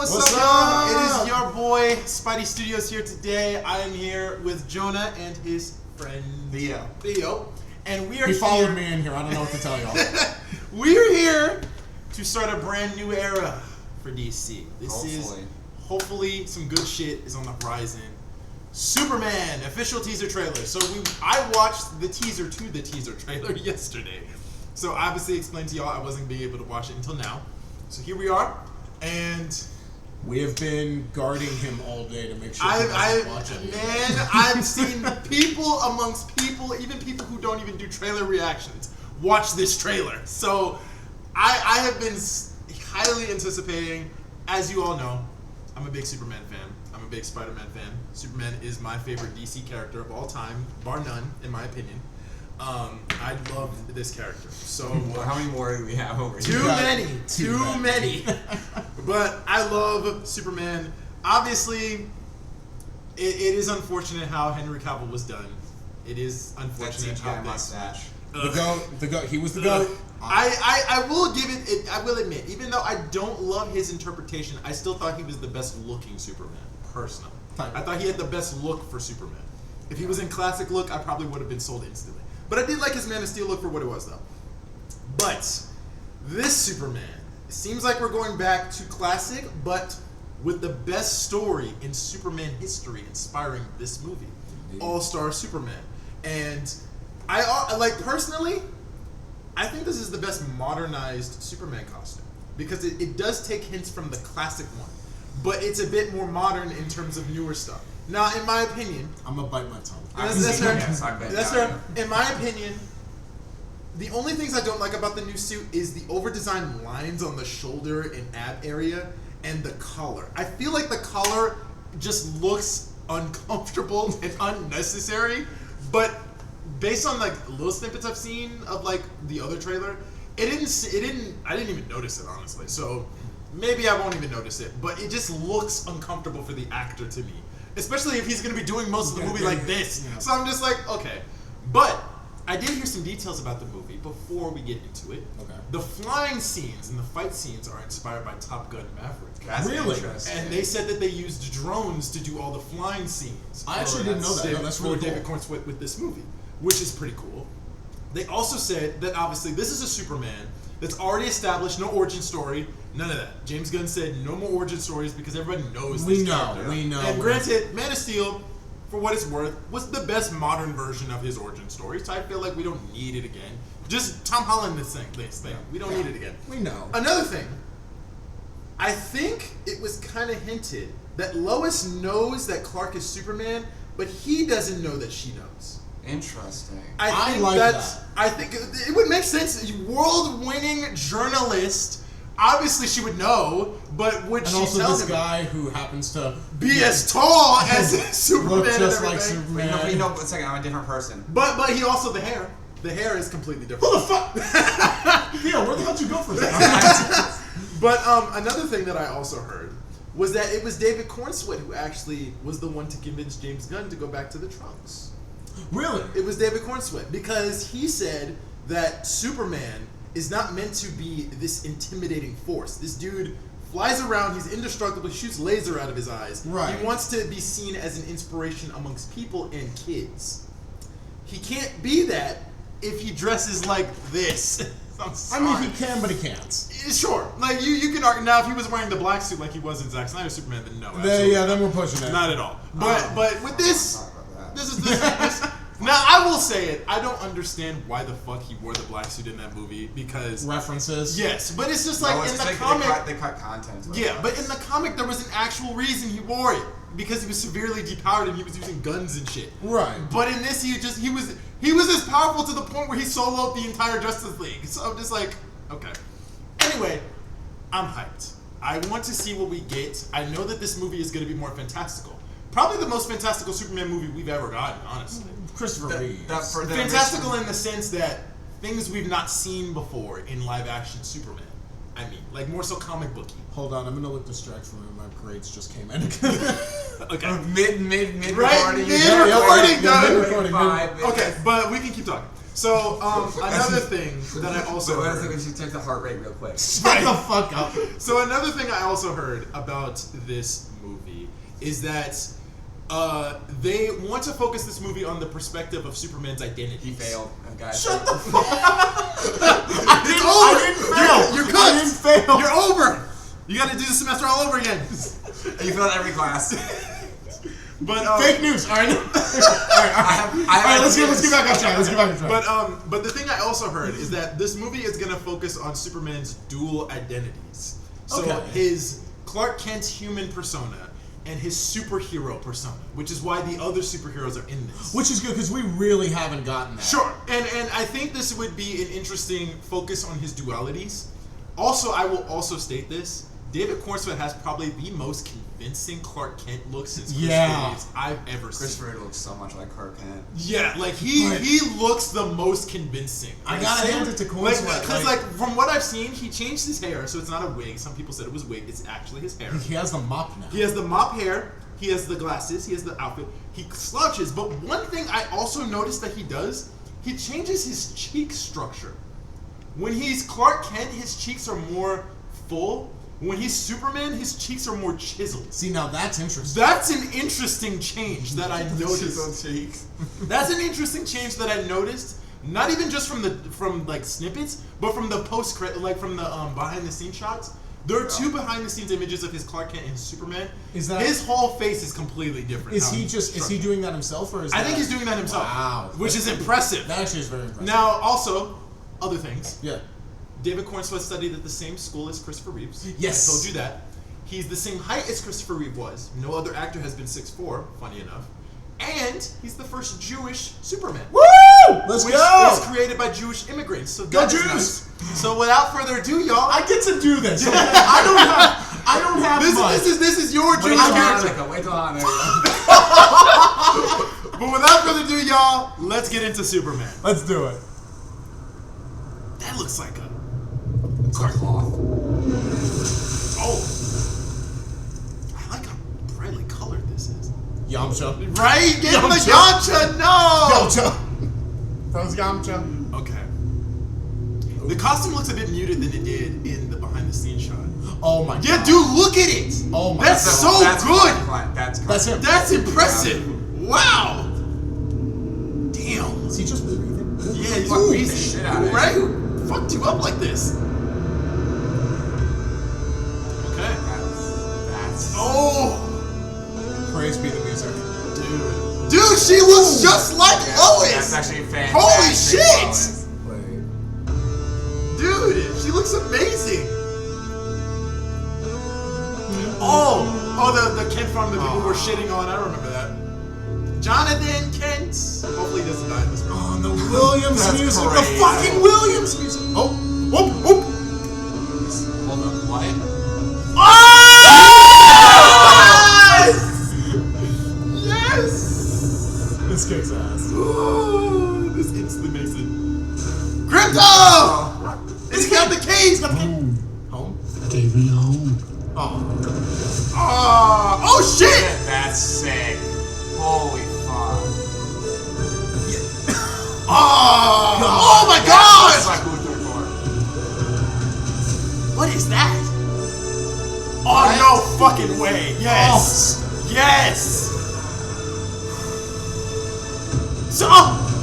What's up? It is your boy Spidey Studios here today. I am here with Jonah and his friend Theo. And we are He followed me in here. I don't know what to tell y'all. We're here to start a brand new era for DC. Hopefully some good shit is on the horizon. Superman official teaser trailer. So I watched the teaser to the teaser trailer yesterday. So obviously explained to y'all I wasn't being able to watch it until now. So here we are, and we have been guarding him all day to make sure he doesn't watch it. Man, I've seen people amongst people, even people who don't even do trailer reactions, watch this trailer. So I have been highly anticipating. As you all know, I'm a big Superman fan. I'm a big Spider-Man fan. Superman is my favorite DC character of all time, bar none, in my opinion. I love this character. So how many more do we have over here? Too many. But I love Superman. Obviously, it is unfortunate how Henry Cavill was done. It is unfortunate how mustache. The goat. He was the goat. I will give it. I will admit, even though I don't love his interpretation, I still thought he was the best looking Superman. Personally, I thought he had the best look for Superman. If he was in classic look, I probably would have been sold instantly. But I did like his Man of Steel look for what it was, though. But this Superman, it seems like we're going back to classic, but with the best story in Superman history inspiring this movie. All-Star Superman. And personally, I think this is the best modernized Superman costume. Because it does take hints from the classic one. But it's a bit more modern in terms of newer stuff. Now, in my opinion, I'm gonna bite my tongue. That's her. In my opinion, the only things I don't like about the new suit is the over-designed lines on the shoulder and ab area and the collar. I feel like the collar just looks uncomfortable and unnecessary. But based on like little snippets I've seen of like the other trailer, I didn't even notice it, honestly. So maybe I won't even notice it. But it just looks uncomfortable for the actor to me. Especially if he's going to be doing most of the movie like this. Yeah. So I'm just like, okay. But I did hear some details about the movie before we get into it. Okay. The flying scenes and the fight scenes are inspired by Top Gun Maverick. That's really? And they said that they used drones to do all the flying scenes. I actually didn't know that. That's really cool. David Cornsweet with this movie, which is pretty cool. They also said that obviously this is a Superman that's already established, no origin story, none of that. James Gunn said no more origin stories because everybody knows this character. We know. And granted, Man of Steel, for what it's worth, was the best modern version of his origin story, so I feel like we don't need it again. Just Tom Holland this thing. We don't need it again. We know. Another thing, I think it was kind of hinted that Lois knows that Clark is Superman, but he doesn't know that she knows. Interesting. I think it would make sense. World-winning journalist. Obviously, she would know, but would she tell him? And also this guy who happens to be as tall as Superman, look just and like Superman. Wait, no, one second. I'm a different person. But he also the hair. The hair is completely different. Who the fuck? Yeah, where the hell did you go for that? But another thing that I also heard was that it was David Cornsweet who actually was the one to convince James Gunn to go back to the trunks. Really? It was David Cornsweet because he said that Superman is not meant to be this intimidating force. This dude flies around, he's indestructible, shoots laser out of his eyes. Right. He wants to be seen as an inspiration amongst people and kids. He can't be that if he dresses like this. I mean, he can, but he can't. Sure. Like, you can argue. Now, if he was wearing the black suit like he was in Zack Snyder's Superman, then no. Then we're pushing it. Not at all. But with this now, I will say it. I don't understand why the fuck he wore the black suit in that movie because references. Yes, but it's just like in the comic. They cut content. Yeah, but in the comic there was an actual reason he wore it because he was severely depowered and he was using guns and shit. Right. But in this, he was as powerful to the point where he soloed the entire Justice League. So I'm just like, okay. Anyway, I'm hyped. I want to see what we get. I know that this movie is going to be more fantastical. Probably the most fantastical Superman movie we've ever gotten, honestly. Christopher Reeve. Fantastical in the sense that things we've not seen before in live-action Superman. I mean, like more so comic booky. Hold on, I'm gonna look distracted from my grades just came in. Okay. Mid right? recording. Mid recording, done. Okay, but we can keep talking. So, another thing that I also Wait, heard. we should check the heart rate real quick. Shut the fuck up. So another thing I also heard about this movie is that they want to focus this movie on the perspective of Superman's identity. He failed, guys. Shut the fuck up. It's over. I didn't fail. You're cooked. I didn't fail. You're over. You got to do the semester all over again. You failed every class. But fake news. All right. All right. Let's get back on track. Let's get back on track. But the thing I also heard is that this movie is going to focus on Superman's dual identities. So his Clark Kent human persona and his superhero persona, which is why the other superheroes are in this. Which is good because we really haven't gotten that. Sure, and I think this would be an interesting focus on his dualities. Also, I will also state this. David Cornswet has probably the most convincing Clark Kent look since Christopher Reeves I've ever seen. Christopher Reeves looks so much like Clark Kent. Yeah, like he looks the most convincing. I gotta hand it to Cornswet. Because from what I've seen, he changed his hair, so it's not a wig. Some people said it was wig. It's actually his hair. He has the mop now. He has the mop hair. He has the glasses. He has the outfit. He slouches. But one thing I also noticed that he does, he changes his cheek structure. When he's Clark Kent, his cheeks are more full. When he's Superman, his cheeks are more chiseled. See, now that's interesting. That's an interesting change that I noticed. Cheeks. That's an interesting change that I noticed. Not even just from like snippets, but from the from the behind the scenes shots. There are two behind the scenes images of his Clark Kent and his Superman. Is that his whole face is completely different? Is he doing that himself or is I think he's doing that himself. Wow, which is impressive. That actually is very impressive. Now, also, other things. Yeah. David Cornswet studied at the same school as Christopher Reeves. Yes. I told you that. He's the same height as Christopher Reeve was. No other actor has been 6'4", funny enough. And he's the first Jewish Superman. Woo! Let's which go! was created by Jewish immigrants. So Go that is Jews! Nice. So without further ado, y'all. I get to do this. I don't have much. This is your Jewish character. Wait till on there. But without further ado, y'all, let's get into Superman. Let's do it. That looks like a cloth. Oh. I like how brightly colored this is. Yamcha. Right? Get the Yamcha. Yamcha, no! Yamcha. That was Yamcha. Okay. The costume looks a bit muted than it did in the behind the scenes shot. Oh my god. Yeah, dude, look at it! Oh my That's god. that's so good! That's him. That's impressive! Wow! Damn. Is he just breathing? Yeah, he's Fuck breathing. the shit out of it. Right? Who fucked you up like this? Okay. That's Oh! Praise be the music. Dude, she looks just like Lois! That's actually fantastic. Holy shit! Lois. Dude, she looks amazing! The Kent farm that people were shitting on, I remember that. Jonathan Kent! Hopefully he doesn't die in this movie. Oh, the Williams That's music. crazy. The fucking Williams music. Oh, whoop, whoop. Hold on, what? Yes! This kicks ass. Ooh, this instantly makes it. Crypto! He's got the key! He's got the key! Home? Take me home. Oh shit! That's sick. Holy fuck. Oh my That's god! like Luthor Thor. What is that? Oh, no fucking way. Yes. Yes. So,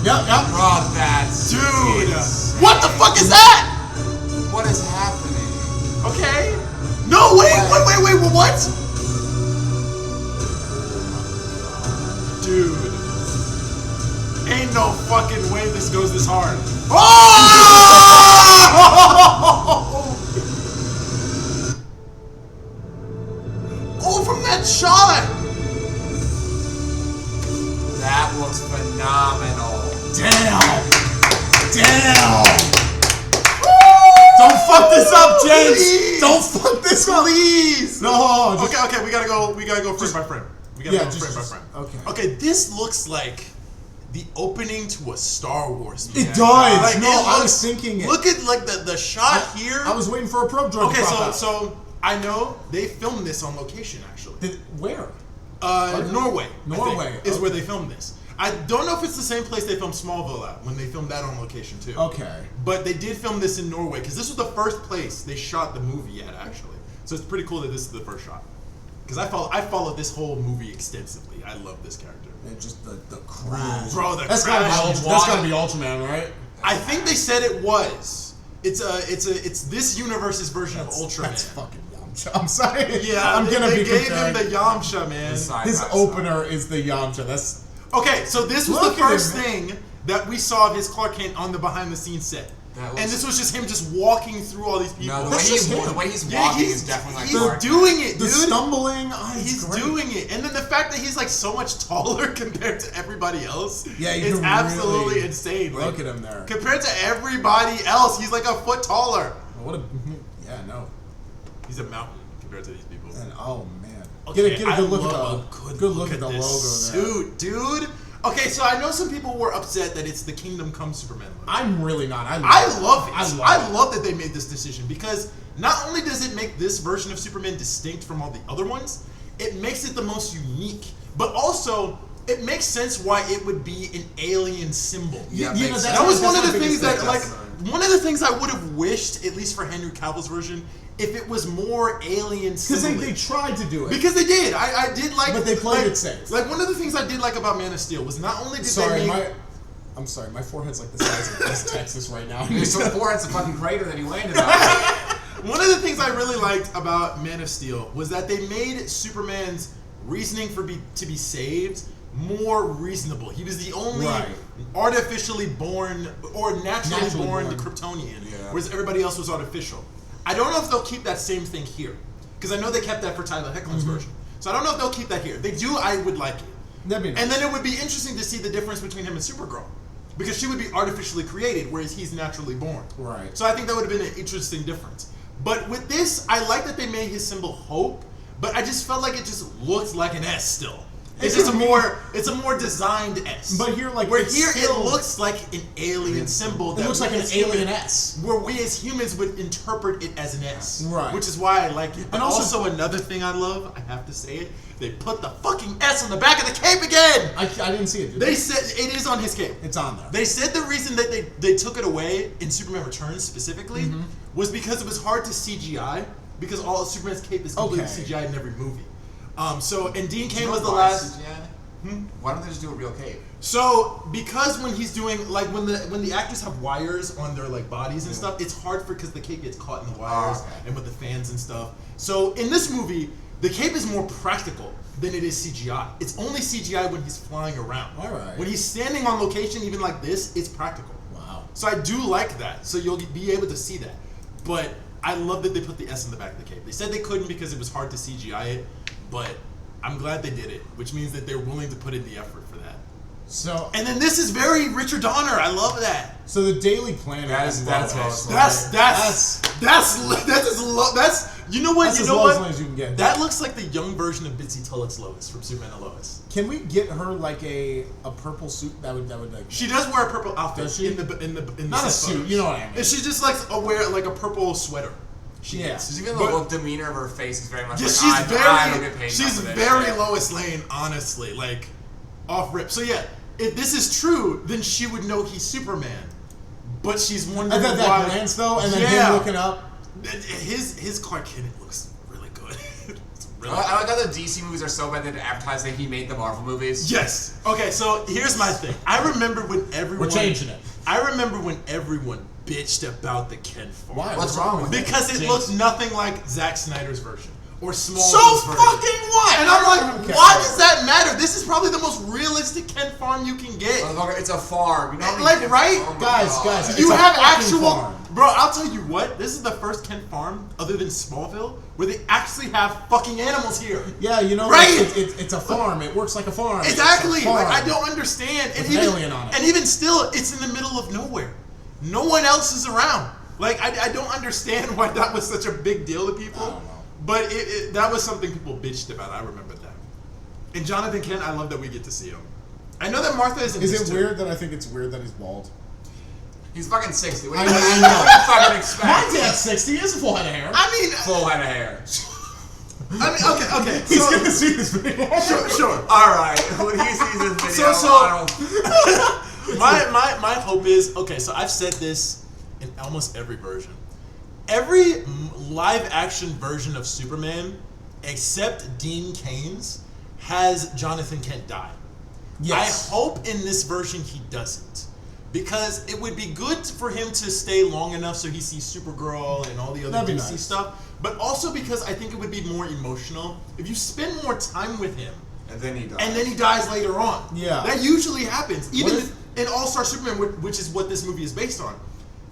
Yep. Bro, that's dude. insane. What the fuck is that? What is happening? Okay. No, wait, what? Dude. Ain't no fucking way this goes this hard. Oh, from that shot. That looks phenomenal. Damn. Don't fuck this up, James. Please. Don't fuck this up. Please. No. Okay, we gotta go frame by frame. We gotta go frame by frame. Okay. Okay, this looks like the opening to a Star Wars movie. It does. Like, No, I was thinking it. Look at like the shot here. I was waiting for a probe drone. Okay, to pop out. so I know they filmed this on location actually. Where? Norway. I Norway, think, is okay. where they filmed this. I don't know if it's the same place they filmed Smallville at when they filmed that on location too. Okay. But they did film this in Norway because this was the first place they shot the movie at actually. So it's pretty cool that this is the first shot. Because I followed this whole movie extensively. I love this character. And just the crash. Bro, the that's crash. gotta be Ultraman, right? I think they said it was. It's this universe's version of Ultraman. That's fucking Yamcha. I'm sorry. Yeah, I'm gonna they be gave comparing. him the Yamcha, man. His opener is the Yamcha. That's okay. So this was Look the at first him. thing that we saw of his Clark Kent on the behind-the-scenes set, and this was just him just walking through all these people. No, the That's way he's walking is definitely like he's Clark doing it, the dude. stumbling. He's doing it, and then the fact that he's like so much taller compared to everybody else, Yeah, it's you're absolutely really- insane. Look at him there. Compared to everybody else, he's like a foot taller. What a no. He's a mountain compared to these people. And oh man, Okay, get a good look love at a the good look at the this logo there. suit, dude. Okay, so I know some people were upset that it's the Kingdom Come Superman logo. I'm really not. I love it. love it. I love that they made this decision because not only does it make this version of Superman distinct from all the other ones, it makes it the most unique, but also it makes sense why it would be an alien symbol. Yeah, You know, makes that's- That was that's one of my the biggest things that, thing. like, one of the things I would have wished, at least for Henry Cavill's version, if it was more alien because symbol. they tried to do it. Because they did. I did like. But they played like, it safe. Like one of the things I did like about Man of Steel was not only did Sorry, they make. I'm sorry. My forehead's like the size of West Texas right now. His forehead's a fucking crater that he landed on. One of the things I really liked about Man of Steel was that they made Superman's reasoning to be saved more reasonable. He was the only artificially born or naturally born Kryptonian, whereas everybody else was artificial. I don't know if they'll keep that same thing here, because I know they kept that for Tyler Hoechlin's version. So I don't know if they'll keep that here. If they do, I would like it. That'd be nice. And then it would be interesting to see the difference between him and Supergirl, because she would be artificially created, whereas he's naturally born. Right. So I think that would have been an interesting difference. But with this, I like that they made his symbol Hope, but I just felt like it just looked like an S still. It's just it's a more designed S. But here, like, where it's here still- it looks like an alien symbol. It looks like an alien S. Where we as humans would interpret it as an S. Right. Which is why I like it. But And also another thing I love, I have to say it, they put the fucking S on the back of the cape again! I didn't see it. They said it is on his cape. It's on there. They said the reason that they took it away in Superman Returns specifically was because it was hard to CGI, because all of Superman's cape is completely CGI in every movie. And Dean Cain was the last. Why don't they just do a real cape? So because when he's doing like when the actors have wires on their like bodies and stuff, it's hard because the cape gets caught in the wires and with the fans and stuff. So in this movie, the cape is more practical than it is CGI. It's only CGI when he's flying around. All right. When he's standing on location, even like this, it's practical. Wow. So I do like that. So you'll be able to see that. But I love that they put the S in the back of the cape. They said they couldn't because it was hard to CGI it, but I'm glad they did it, which means that they're willing to put in the effort for that. So And then this is very Richard Donner. I love that. so the Daily Planet. That's you know what? That's You as know low what? as you can get. That looks like the young version of Bitsy Tulloch's Lois from Superman and Lois. Can we get her like a purple suit that would like? She does wear a purple outfit Does she? in the Not a set suit, photos. you know what I mean. And she just likes to wear like a purple sweater. She Yeah. is. Even the whole demeanor of her face is very much Yeah, like, I don't get paid she's enough for this very shit. Lois Lane, honestly, like off rip. So yeah, if this is true, then she would know he's Superman, but she's wondering And then why. that glance though, and then him looking up. His Clark Kent looks really good. It's really I like how the DC movies are so bad that they advertise that he made the Marvel movies. Yes. Okay, so here's my thing. I remember when everyone. We're changing it. I remember when everyone bitched about the Ken farm. Why? What's wrong with it? Because it James. looked nothing like Zack Snyder's version or Smallville's So version. fucking what? And I'm like, Okay. why does that matter? This is probably the most realistic Ken farm you can get. Motherfucker, it's a farm. You know how many Like, kids- right? Oh my Guys, God. guys, You It's a have fucking actual, farm. bro. I'll tell you what. This is the first Kent farm, other than Smallville, where they actually have fucking animals here. Yeah, you know, Right? it's a farm. It works like a farm. Exactly. It's a farm. Like I don't understand. With an alien on it. And even still, it's in the middle of nowhere. No one else is around. Like I don't understand why that was such a big deal to people. I don't know. But that was something people bitched about. I remember that. And Jonathan Kent, I love that we get to see him. I know that Martha isn't. Is it weird that I think it's weird that he's bald? He's fucking 60. What I do you, know. what do you fucking expect? My dad's 60. He has a full head of hair. I mean, Full head of hair. I mean, okay. He's so, gonna see this video. Sure. All right. When he sees this video, my hope is okay. So I've said this in almost every version. Every live action version of Superman, except Dean Cain's, has Jonathan Kent die. Yes. I hope in this version he doesn't. Because it would be good for him to stay long enough so he sees Supergirl and all the other DC stuff. But also because I think it would be more emotional if you spend more time with him. And then he dies. And then he dies later on. Yeah. That usually happens. Even in All-Star Superman, which is what this movie is based on.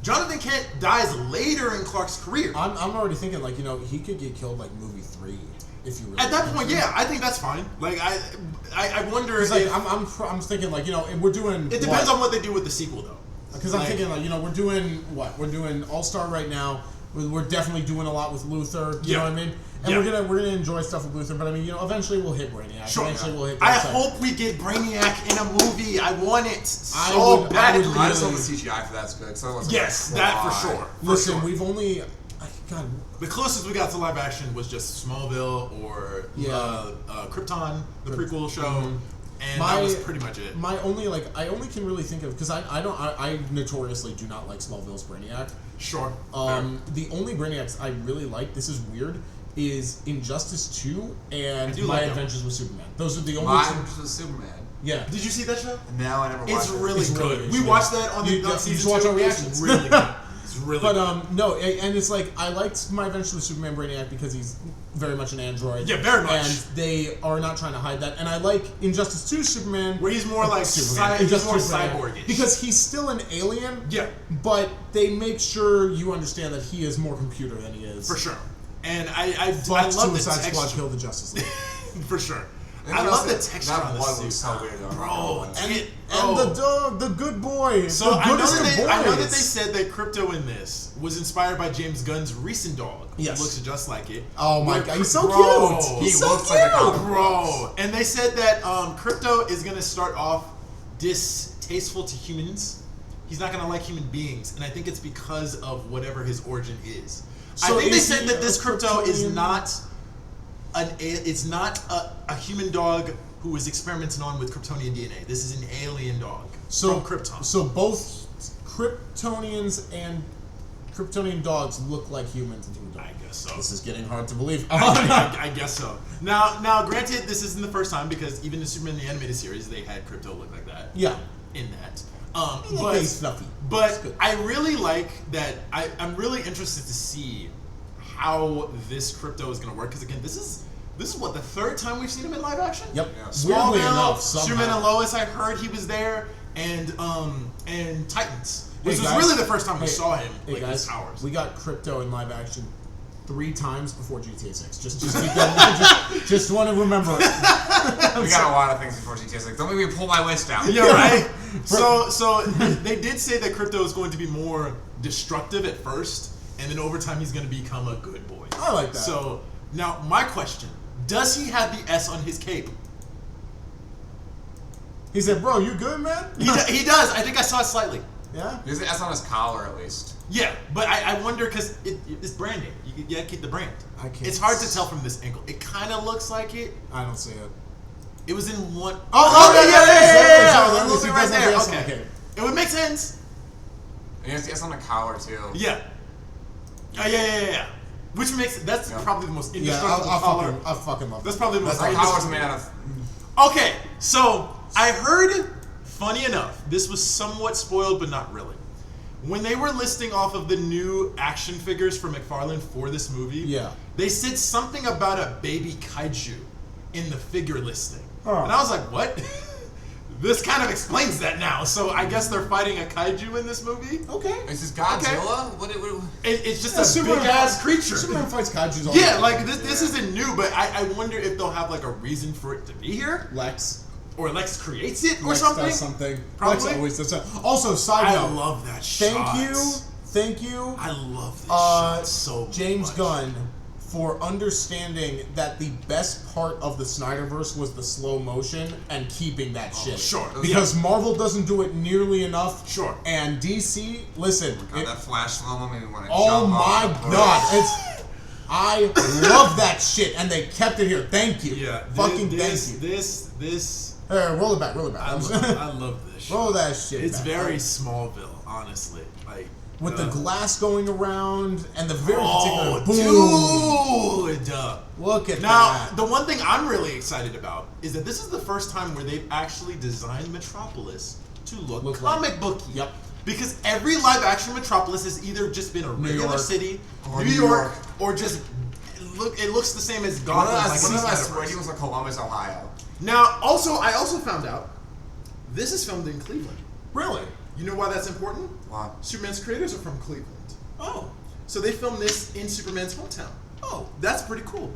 Jonathan Kent dies later in Clark's career. I'm already thinking, like, he could get killed, like, movie 3. If you really at that point, yeah, I think that's fine. Like I wonder if like I'm thinking, like, we're doing. It depends on what they do with the sequel, though. Because I'm thinking, like, we're doing what? We're doing All-Star right now. We're definitely doing a lot with Luthor. You know what I mean? And we're gonna enjoy stuff with Luthor. But I mean, eventually we'll hit Brainiac. Sure. Eventually we'll hit. I hope we get Brainiac in a movie. I want it so badly. I just hope the CGI for that's good. So yes, that for sure. Listen, we've only. God. The closest we got to live action was just Smallville or Krypton, the prequel show, and that was pretty much it. My only I only can really think of because I notoriously do not like Smallville's Brainiac. Sure. The only Brainiacs I really like, this is weird, is Injustice 2 and My Adventures with Superman. Those are the only My Adventures with Superman. Yeah. Did you see that show? No, I never watched it. It's really good. We watched that on the season 2. Watch our reactions. It's really good. Really no, and it's like I liked My Adventures with Superman Brainiac because he's very much an android. Yeah, very much. And they are not trying to hide that. And I like Injustice 2 Superman, where he's more like he's more cyborgish because he's still an alien. Yeah, but they make sure you understand that he is more computer than he is for sure. And I love Suicide the texture. Squad killed the Justice League for sure. I love the texture on the suit. So weird, bro. And the dog, the good boy. So I know that they said that Krypto in this was inspired by James Gunn's recent dog. Yes, who looks just like it. Oh my god, he's so cute. He looks like a comic bro. And they said that Krypto is gonna start off distasteful to humans. He's not gonna like human beings, and I think it's because of whatever his origin is. So I think they said that this Krypto is not. It's not a human dog who is experimenting on with Kryptonian DNA. This is an alien dog from Krypton. So both Kryptonians and Kryptonian dogs look like humans and human dogs. I guess so. This is getting hard to believe. I guess so. Now, granted, this isn't the first time because even in Superman the Animated Series, they had Krypto look like that. Yeah. In that. But he's fluffy. But I really like that. I'm really interested to see how this Krypto is going to work because again, this is what the third time we've seen him in live action. Yep. Yeah. Smallville, Superman and Lois. I heard he was there, and Titans, which was really the first time we saw him. Hey like guys, his powers. we got Krypto in live action 3 times before GTA 6. Just keep that. just want to remember it. We got a lot of things before GTA 6. Don't make me pull my list down. Yeah, right. So they did say that Krypto is going to be more destructive at first, and then over time he's going to become a good boy. I like that. So now my question: does he have the S on his cape? He said, "Bro, you good, man?" He does. I think I saw it slightly. Yeah. There's an S on his collar at least. Yeah, but I wonder because it's branding. You gotta keep the brand. I can't. It's hard to tell from this angle. It kind of looks like it. I don't see it. It was in one. Yeah. Look right there. Okay. It would make sense. And it's S on the collar too. Yeah. Yeah. Which makes that's probably the most indestructible collar. I fucking love it. That's probably the most. The collar's made out of. Okay, so I heard. Funny enough, this was somewhat spoiled, but not really. When they were listing off of the new action figures for McFarlane for this movie, they said something about a baby kaiju in the figure listing. And I was like, what? This kind of explains that now. So I guess they're fighting a kaiju in this movie? Okay. Is this Godzilla? Okay. It's just a big-ass creature. Superman fights kaijus all the time. like this isn't new, but I wonder if they'll have like a reason for it to be here. Lex. Or Lex creates it, or Lex something. Does something. Probably. Lex always does that. Also, side note. I love that shot. Thank you. I love this shot so James much. Gunn for understanding that the best part of the Snyderverse was the slow motion and keeping that shit. Sure. Because Marvel doesn't do it nearly enough. Sure. And DC, listen. That flash slow mo made me want to Oh jump my off. god. I love that shit, and they kept it here. Thank you. Yeah. Thank you. This. Roll it back. I love this shit. Roll that shit It's back. very Smallville, honestly. Like with the glass going around and the very particular boom. Dude! Look at Now, that. the one thing I'm really excited about is that this is the first time where they've actually designed Metropolis to look comic booky. Yep. Because every live-action Metropolis has either just been a regular city, or New York, or just it looks the same as Gotham. One of us already was like Columbus, Ohio. Now, I also found out this is filmed in Cleveland. Really? You know why that's important? Why? Superman's creators are from Cleveland. Oh. So they filmed this in Superman's hometown. Oh. That's pretty cool.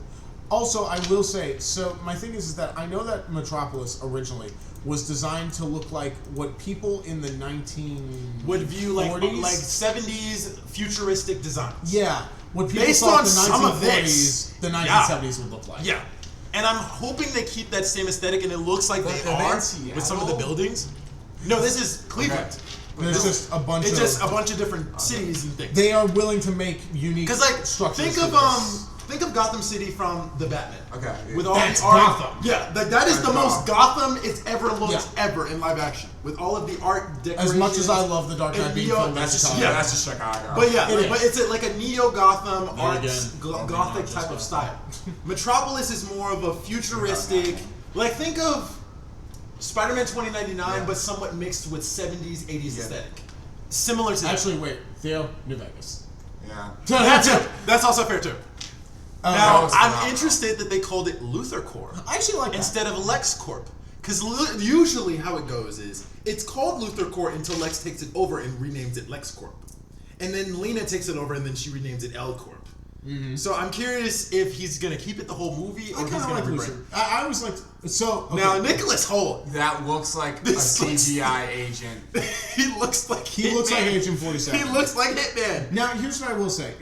Also, I will say, so my thing is that I know that Metropolis originally was designed to look like what people in the 1940s would view like 70s futuristic designs. Yeah. What people Based thought on some of the 1940s, the 1970s would look like. Yeah. And I'm hoping they keep that same aesthetic, and it looks like they are with some of the buildings. No, this is Cleveland. Okay. There's just a bunch. It's just a bunch of different cities and things. They are willing to make unique. Because like, structures. think of Gotham City from the Batman. Okay. With all That's the art. Gotham. Yeah, that is the most Gotham it's ever looked ever in live action. With all of the art decorations. As much as I love the Dark Knight being filmed in Chicago. Yeah, that's just Chicago. But but it's like a neo-Gotham art, again, Gothic type of style. Metropolis is more of a futuristic. Like think of Spider-Man 2099, but somewhat mixed with 70s, 80s aesthetic. Similar to Actually, wait, Theo, New Vegas. Yeah. That's also fair too. Now, I'm interested that they called it Luthor Corp. I actually like that. Instead of LexCorp. Because usually how it goes is, it's called Luthor Corp until Lex takes it over and renames it LexCorp. And then Lena takes it over and then she renames it L-Corp. Mm-hmm. So I'm curious if he's going to keep it the whole movie or if he's going to rebrand. I always liked... So... Okay. Now, Nicholas Hoult. That looks like a CGI agent. He looks like He looks like Agent 47. He looks like Hitman. Now, here's what I will say.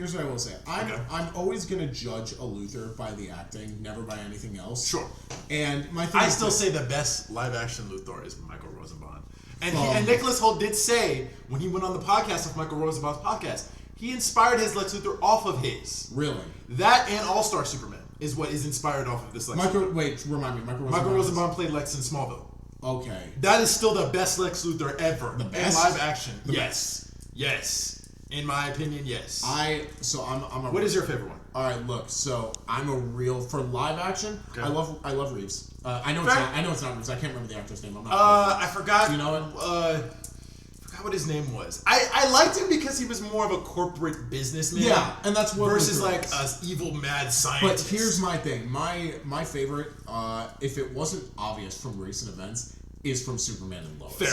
I'm always going to judge a Luthor by the acting, never by anything else. Sure. And my thing I still say the best live-action Luthor is Michael Rosenbaum. And Nicholas Hoult did say, when he went on the podcast of Michael Rosenbaum's podcast, he inspired his Lex Luthor off of his. Really? That and All-Star Superman is what is inspired off of this Lex Luthor. Wait, remind me. Michael Rosenbaum played Lex in Smallville. Okay. That is still the best Lex Luthor ever. The best? In live action. The yes. best. Yes. In my opinion, yes. I'm What is your favorite one? All right, look. So I'm a real for live action. Okay. I love Reeves. I know it's not Reeves. I can't remember the actor's name. I'm not. I forgot. Do you know it? What his name was. I liked him because he was more of a corporate businessman. Yeah, and that's what versus like an evil mad scientist. But here's my thing. My favorite, if it wasn't obvious from recent events, is from Superman and Lois. Fair.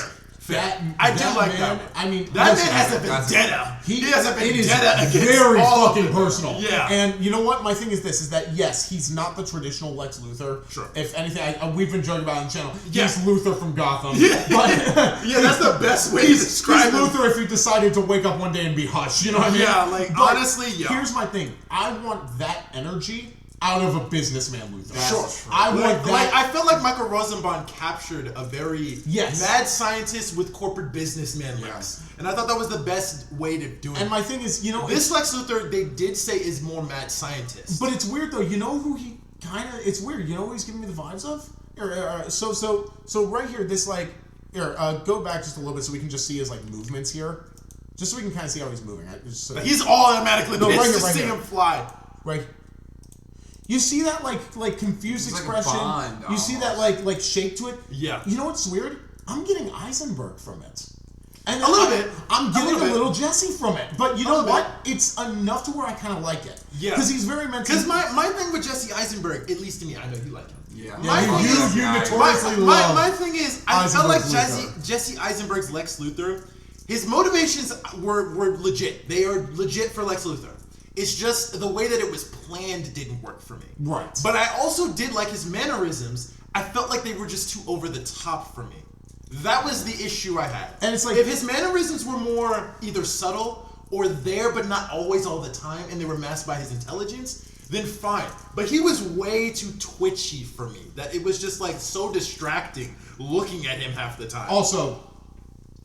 I do like that one. I mean, that man has a vendetta. He has a vendetta against very all fucking personal. Yeah. And you know what? My thing is this: is that yes, he's not the traditional Lex Luthor. Sure. If anything, we've been joking about it on the channel. Yeah. He's Luthor from Gotham. Yeah. But yeah, that's the best way to describe him. He's Luthor if he decided to wake up one day and be Hush. You know what I mean? Yeah. Like but honestly, yeah. Here's my thing. I want that energy out of a businessman Luthor. Sure. I want that. I felt like Michael Rosenbaum captured a very mad scientist with corporate businessman Lex. And I thought that was the best way to do it. And my thing is, this Lex Luthor, they did say is more mad scientist. But it's weird though. You know who he it's weird. You know who he's giving me the vibes of? So right here, this go back just a little bit so we can just see his movements here. Just so we can kind of see how he's moving. Right? He's automatically pissed to see him fly. Right. You see that confused expression. You see that like shape to it. Yeah. You know what's weird? I'm getting Eisenberg from it. And a little bit. I'm getting a little Jesse from it. But you know what? It's enough to where I kind of like it. Yeah. Because he's very mental. Because my thing with Jesse Eisenberg, at least to me, I know you like him. Yeah. You notoriously love. My thing is, I felt like Jesse Eisenberg's Lex Luthor, his motivations were legit. They are legit for Lex Luthor. It's just the way that it was planned didn't work for me. Right. But I also did like his mannerisms. I felt like they were just too over the top for me. That was the issue I had. And it's like, if his mannerisms were more either subtle or there but not always all the time and they were masked by his intelligence, then fine. But he was way too twitchy for me. That it was just so distracting looking at him half the time. Also,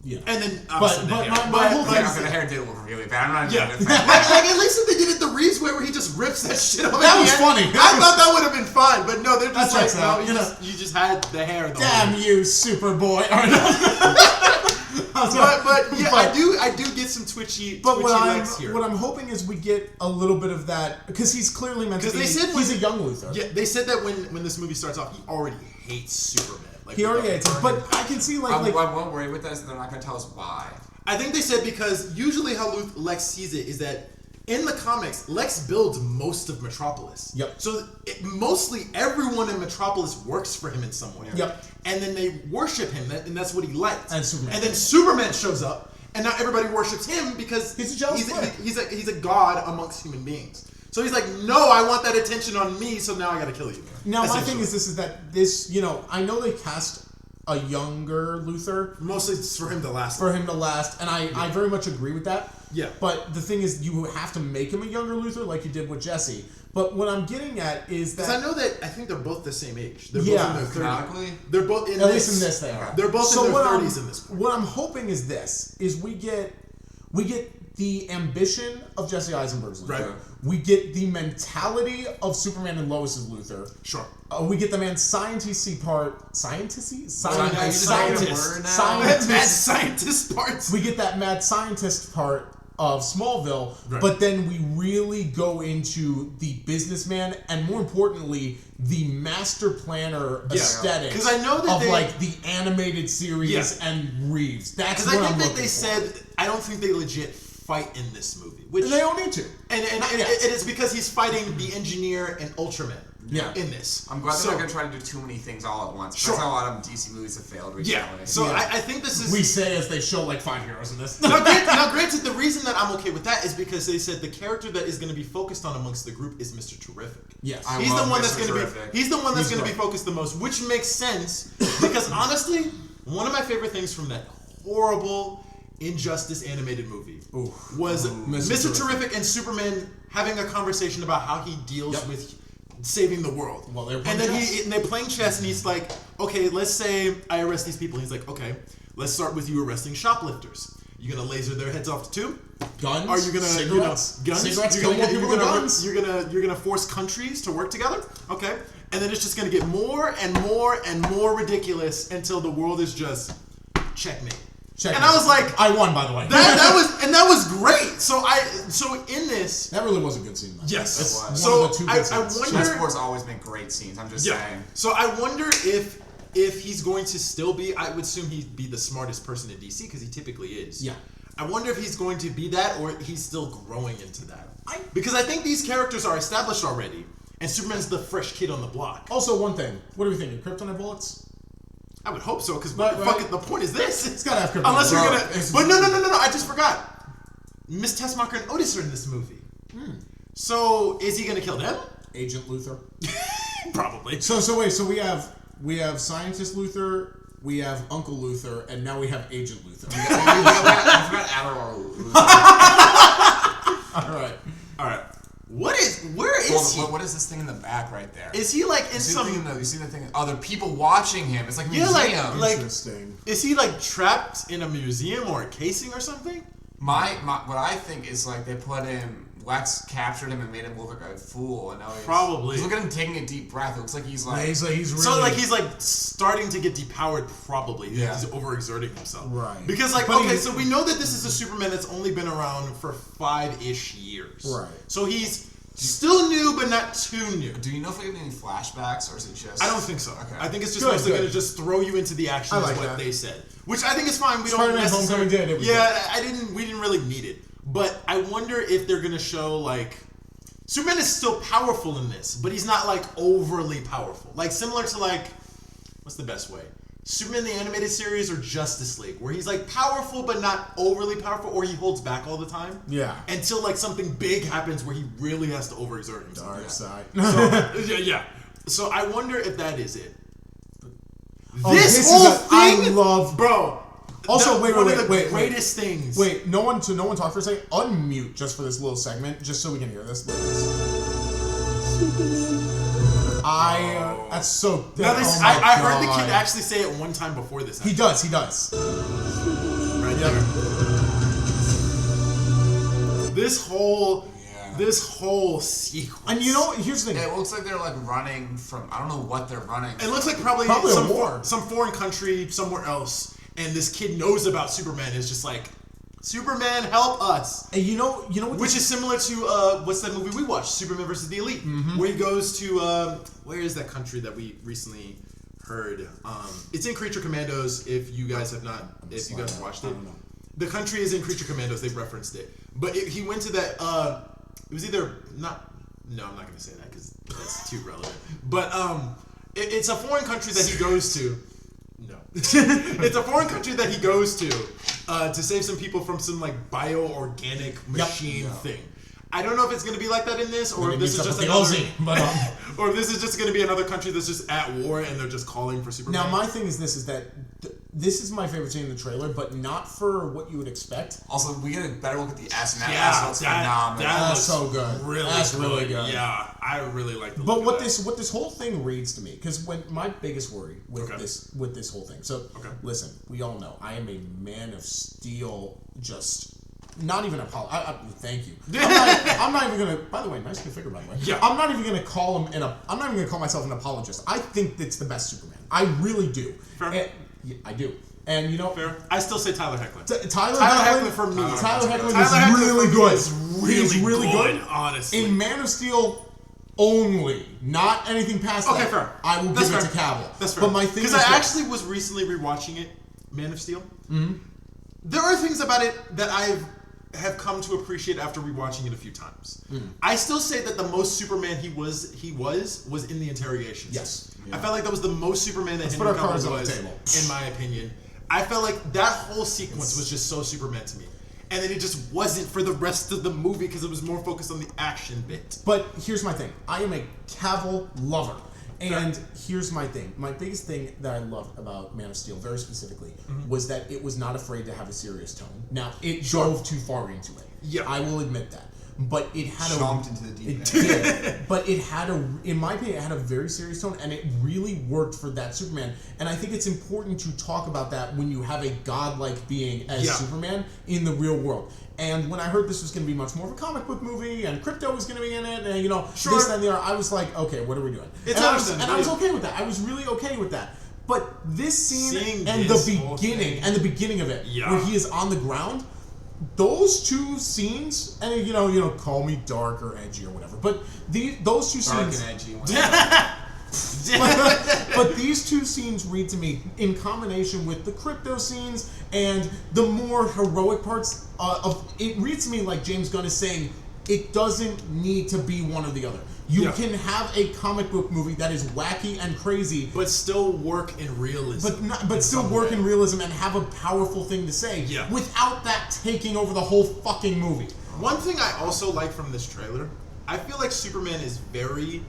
Yeah. And then, but my whole thing Okay, the hair did look really bad. I'm not yeah. even like at least if they did it the Reeves way where he just rips that shit off. That was funny. I thought that would have been fine, but no, they're just That checks like, out, no, you just had the hair. The damn you, Superboy. but yeah, I do get some twitchy legs here. What I'm hoping is we get a little bit of that because he's clearly meant to be. He's a young Luthor. Yeah, they said that when this movie starts off, he already hates Superman. Like, he already hates him, but I can see I won't worry with this. They're not going to tell us why. I think they said because usually how Lex sees it is that in the comics, Lex builds most of Metropolis. Yep. So mostly everyone in Metropolis works for him in some way. Yep. And then they worship him, and that's what he liked. And Superman. And then Superman shows up, and now everybody worships him because he's a jealous he's a god amongst human beings. So he's like, no, I want that attention on me, so now I gotta kill you. Now my thing is this, you know, I know they cast a younger Luthor. Mostly it's for him to last. And I very much agree with that. Yeah. But the thing is, you have to make him a younger Luthor like you did with Jesse. But what I'm getting at is that... Because I know that I think they're both the same age. They're both in their 30s. They're both in At least in this they are. They're both in their 30s in this point. What I'm hoping is this, is we get the ambition of Jesse Eisenberg's Luthor. Right. We get the mentality of Superman and Lois's Luthor. Sure. We get the mad scientist part. Scientisty? Mad scientist parts. We get that mad scientist part of Smallville, right. But then we really go into the businessman and, more importantly, the master planner aesthetic. Because I know that like the animated series and Reeves. That's what I'm looking for. Because I think that they said I don't think they legit fight in this movie, which and they don't need to. And it's because he's fighting the Engineer and Ultraman. Yeah. In this. I'm glad they're not going to try to do too many things all at once. Sure. That's how a lot of DC movies have failed recently. Yeah. So I think this is... We say as they show like 5 heroes in this. Now, granted, the reason that I'm okay with that is because they said the character that is going to be focused on amongst the group is Mr. Terrific. Yes. He's the one that's going to be... He's the one that's going to be focused the most, which makes sense because, honestly, one of my favorite things from that horrible Injustice animated movie was Mr. Terrific and Superman having a conversation about how he deals with saving the world. Well, they're playing chess, and he's like, okay, let's say I arrest these people. He's like, okay, let's start with you arresting shoplifters. You gonna laser their heads off too? Guns? Are you gonna cigarettes? Guns? Cigarettes kill more people than guns. You're gonna force countries to work together? Okay, and then it's just gonna get more and more and more ridiculous until the world is just checkmate. And I was like, I won, by the way. That was great. So in this, that really was a good scene. Though. Yes, it was. So one of the two good scenes. wonder. Chess Wars always make great scenes. I'm just saying. So I wonder if he's going to still be. I would assume he'd be the smartest person in DC because he typically is. Yeah. I wonder if he's going to be that or he's still growing into that. Because I think these characters are established already, and Superman's the fresh kid on the block. Also, one thing. What are we thinking? Kryptonite bullets? I would hope so, because the point is this. It's gotta have kryptonite. Unless you're gonna... But no, I just forgot. Miss Tessmacher and Otis are in this movie. So, is he gonna kill them? Agent Luthor? Probably. So wait, so we have Scientist Luthor, we have Uncle Luthor, and now we have Agent Luthor. I forgot Admiral Luthor. Alright. Where is he? What is this thing in the back right there? Is he like in some... You see the thing? Oh, there are people watching him. It's like a museum. Like, interesting. Is he like trapped in a museum or a casing or something? My what I think is like they put him... Lex captured him and made him look like a fool, and now probably. Look at him taking a deep breath. It looks like he's like... he's really... So like he's like starting to get depowered probably. Yeah. He's overexerting himself. Right. Because like, so we know that this is a Superman that's only been around for 5-ish years. Right. So he's still new, but not too new. Do you know if we have any flashbacks, or is it just... I don't think so. Okay. I think it's just mostly going to just throw you into the action is what they said. Which I think is fine. We don't necessarily... we didn't really need it. But I wonder if they're going to show like... Superman is still powerful in this, but he's not like overly powerful. Like similar to like, what's the best way? Superman the animated series or Justice League, where he's like powerful but not overly powerful, or he holds back all the time. Yeah. Until like something big happens where he really has to overexert himself. Dark side. So, So I wonder if that is it. This whole thing, I love, bro. Also, wait, greatest things. Wait, no one talk for a second. Unmute just for this little segment, just so we can hear this. That's so. Now I heard the kid actually say it one time before this. He does. Right right there. This whole sequence. And you know, here's the thing. It looks like they're like running from. I don't know what they're running. It looks like probably some foreign country somewhere else, and this kid knows about Superman. Is just like, Superman, help us. And you know what? Which is similar to what's that movie we watched, Superman versus the Elite, where he goes to where is that country that we recently heard? It's in Creature Commandos. If you guys have not, if you guys watched it, the country is in Creature Commandos. They've referenced it, but he went to that. It was either not. No, I'm not going to say that because that's too relevant. But it's a foreign country that he goes to. No, it's a foreign country that he goes to save some people from some like bio-organic machine thing. I don't know if it's going to be like that in this, or if this is just another, or if this is just going to be another country that's just at war and they're just calling for Superman. Now, my thing is this: is that this is my favorite scene in the trailer, but not for what you would expect. Also, we get a better look at the ass, and that looks phenomenal. That's so good. Really good. Yeah, I really like the look But of what that. this whole thing reads to me, because when my biggest worry with this whole thing. So listen, we all know I am a Man of Steel. Just not even thank you. I'm not even gonna. By the way, nice new figure. By the way, yeah. I'm not even gonna call him I'm not even gonna call myself an apologist. I think it's the best Superman. I really do. Fair. And, yeah, I do. And you know, fair. I still say Tyler Hoechlin. Tyler Hoechlin for me. Tyler Hoechlin is really good. He's really good. Honestly, in Man of Steel only, not anything past that. Okay, fair. I will give it to Cavill. That's fair. But my thing is, because I actually was recently rewatching it, Man of Steel. Mm-hmm. There are things about it that have come to appreciate after rewatching it a few times. I still say that the most Superman he was in the interrogation. Yes. Yeah. I felt like that was the most Superman that Henry Cavill was, on the table. In my opinion. I felt like that whole sequence was just so Superman to me. And then it just wasn't for the rest of the movie because it was more focused on the action bit. But here's my thing. I am a Cavill lover. And here's my thing. My biggest thing that I loved about Man of Steel, very specifically, was that it was not afraid to have a serious tone. Now, it drove too far into it. Yeah. I will admit that. But it had jumped into the deep end. It did. But it had in my opinion, it had a very serious tone, and it really worked for that Superman. And I think it's important to talk about that when you have a godlike being as Superman in the real world. And when I heard this was going to be much more of a comic book movie, and crypto was going to be in it, and this, that, and the other, I was like, okay, what are we doing? I was okay with that. I was really okay with that. But this scene and the beginning of it, where he is on the ground, those two scenes, and call me dark or edgy or whatever, but those two scenes, dark and edgy. but these two scenes read to me in combination with the crypto scenes and the more heroic parts of it. Reads to me like James Gunn is saying it doesn't need to be one or the other. You can have a comic book movie that is wacky and crazy, but still work in realism. But still work in realism and have a powerful thing to say without that taking over the whole fucking movie. One thing I also like from this trailer, I feel like Superman is very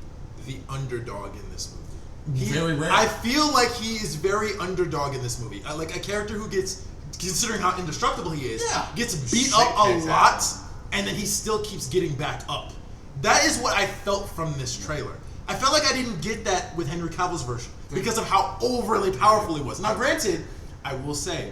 the underdog in this movie. Very rare. I feel like he is very underdog in this movie. Like a character who gets, considering how indestructible he is, gets beat up a lot, and then he still keeps getting back up. That is what I felt from this trailer. I felt like I didn't get that with Henry Cavill's version because of how overly powerful he was. Now, granted, I will say,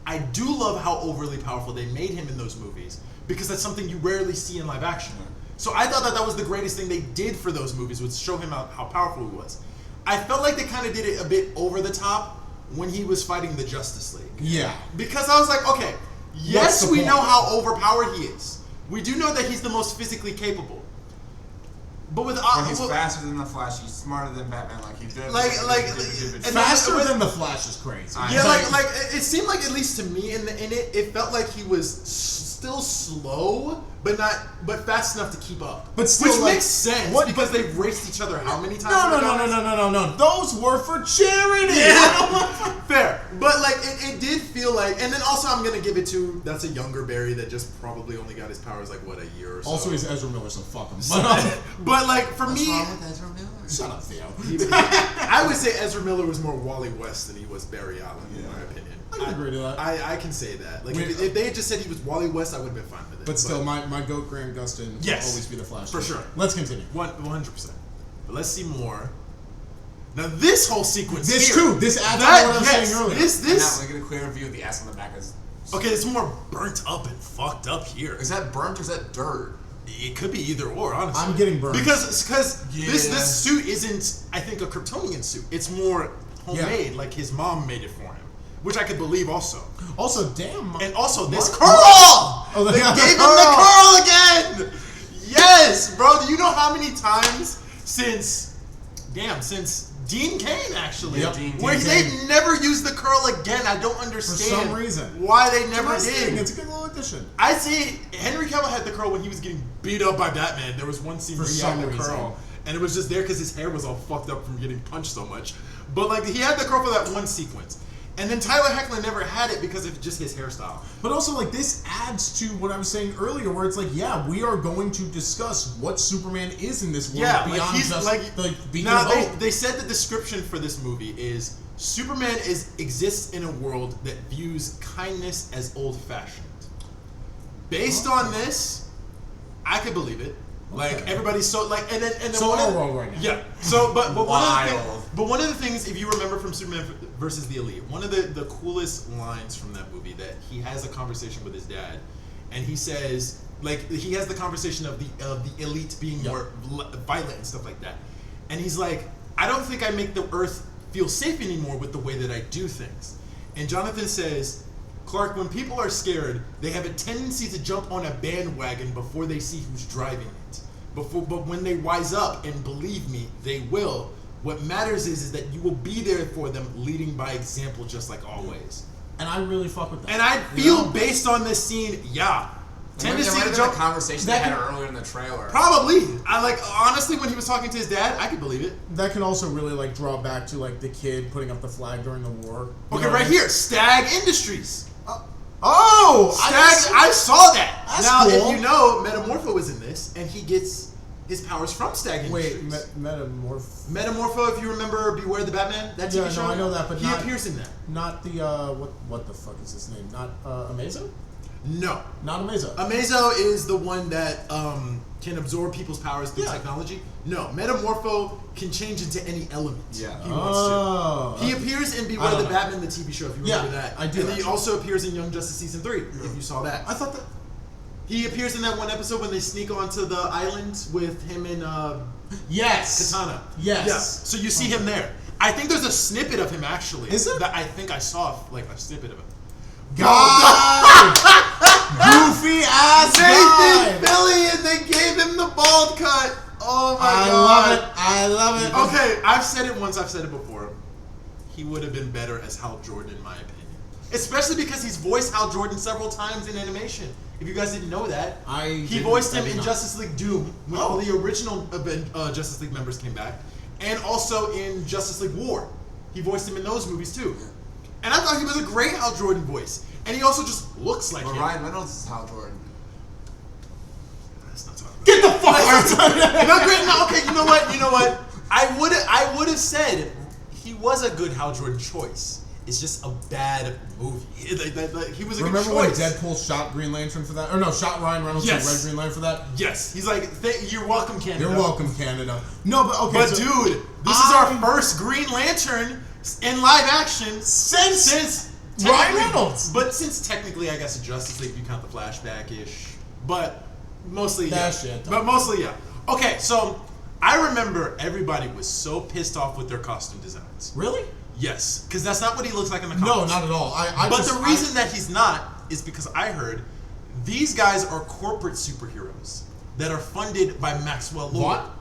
I do love how overly powerful they made him in those movies because that's something you rarely see in live action. So I thought that was the greatest thing they did for those movies, was show him how powerful he was. I felt like they kind of did it a bit over the top when he was fighting the Justice League. Yeah. Because I was like, okay, yes, we know how overpowered he is. We do know that he's the most physically capable. But with he's faster than the Flash, he's smarter than Batman. Like he did. Faster than the Flash is crazy. Yeah, like it seemed like, at least to me in it felt like he was still slow, but fast enough to keep up. But still, which makes sense because they've raced each other how many times? No. Those were for charity. Yeah. Fair, but like it did feel like, and then also I'm gonna give it to, that's a younger Barry that just probably only got his powers like a year or so. Also, he's Ezra Miller, so fuck him. But like for me, what's wrong with Ezra Miller? Shut up, Theo. I would say Ezra Miller was more Wally West than he was Barry Allen, in my opinion. I can agree to that. I can say that. Like if they had just said he was Wally West, I would have been fine with it. But still, my goat Grant Gustin will always be the Flash. For sure. Let's continue. 100%. But let's see more. Now this whole sequence this here, adds on what I was saying earlier. Now, we're going to clear view of the ass on the back is Okay, it's more burnt up and fucked up here. Is that burnt or is that dirt? It could be either or, honestly. I'm getting burned. Because this suit isn't, I think, a Kryptonian suit. It's more homemade, like his mom made it for him. Which I could believe also. Also, damn. And also, this curl! Oh, they gave him the curl again! Yes! Bro, do you know how many times since Dean Cain, actually, where they've never used the curl again? I don't understand. For some reason. Why they never did. It's a good little addition. I see Henry Cavill had the curl when he was getting beat up by Batman. There was one scene where he had the curl. And it was just there because his hair was all fucked up from getting punched so much. But like he had the curl for that one sequence. And then Tyler Hoechlin never had it because of just his hairstyle. But also, like, this adds to what I was saying earlier, where it's like, yeah, we are going to discuss what Superman is in this world beyond being they said the description for this movie is Superman exists in a world that views kindness as old-fashioned. Based on this, I could believe it. Like everybody's so like, and then so our world right now. Yeah. So, but one of the things, if you remember from Superman versus the Elite, one of the coolest lines from that movie that he has a conversation with his dad, and he says he has the conversation of the Elite being more violent and stuff like that, and he's like, I don't think I make the Earth feel safe anymore with the way that I do things, and Jonathan says, Clark, when people are scared, they have a tendency to jump on a bandwagon before they see who's driving it. But when they wise up, and believe me, they will, what matters is that you will be there for them, leading by example just like always. And I really fuck with that. And I feel based on this scene, tendency to jump. The conversation they had earlier in the trailer. Probably. Honestly, when he was talking to his dad, I could believe it. That can also really draw back to the kid putting up the flag during the war. Okay, right here, Stag Industries. Stag! I saw that. That's now, cool. if you know, Metamorpho is in this, and he gets his powers from Stag Industries. Wait, Metamorpho, if you remember Beware the Batman, that TV show? No, I know that, but he appears in that. Not the, what the fuck is his name? Not, Amazo? No. Not Amazo. Amazo is the one that, can absorb people's powers through technology. No, Metamorpho can change into any element he wants to. He appears in Beware the Batman, the TV show, if you remember that. I do. And he also appears in Young Justice Season 3, if you saw that. I thought that... He appears in that one episode when they sneak onto the island with him and Katana. Yes. Yeah. So you see him there. I think there's a snippet of him actually. Is there? That I think I saw a snippet of him. God! Goofy ass Nathan Fillion, they gave him the bald cut. Oh my god. I love it. Okay, I've said it once, I've said it before. He would have been better as Hal Jordan in my opinion. Especially because he's voiced Hal Jordan several times in animation. If you guys didn't know that, he voiced him in Justice League Doom when all the original Justice League members came back, and also in Justice League War. He voiced him in those movies too. And I thought he was a great Hal Jordan voice. And he also just looks like him. Ryan Reynolds is Hal Jordan. Let's not talk about Get the fuck out! No, great. No, okay. You know what? I would have said he was a good Hal Jordan choice. It's just a bad movie. He was a good choice. Remember when Deadpool shot Green Lantern for that? Or no, shot Ryan Reynolds for Red Green Lantern for that? Yes. He's like, you're welcome, Canada. You're welcome, Canada. No, but okay. But dude, this is our first Green Lantern in live action since Ryan Reynolds. But since technically, I guess, Justice League, if you count the flashback-ish. But mostly, But mostly, yeah. Okay, so I remember everybody was so pissed off with their costume designs. Really? Yes, because that's not what he looks like in the comics. No, not at all. But the reason that he's not is because I heard these guys are corporate superheroes that are funded by Maxwell Lord. What?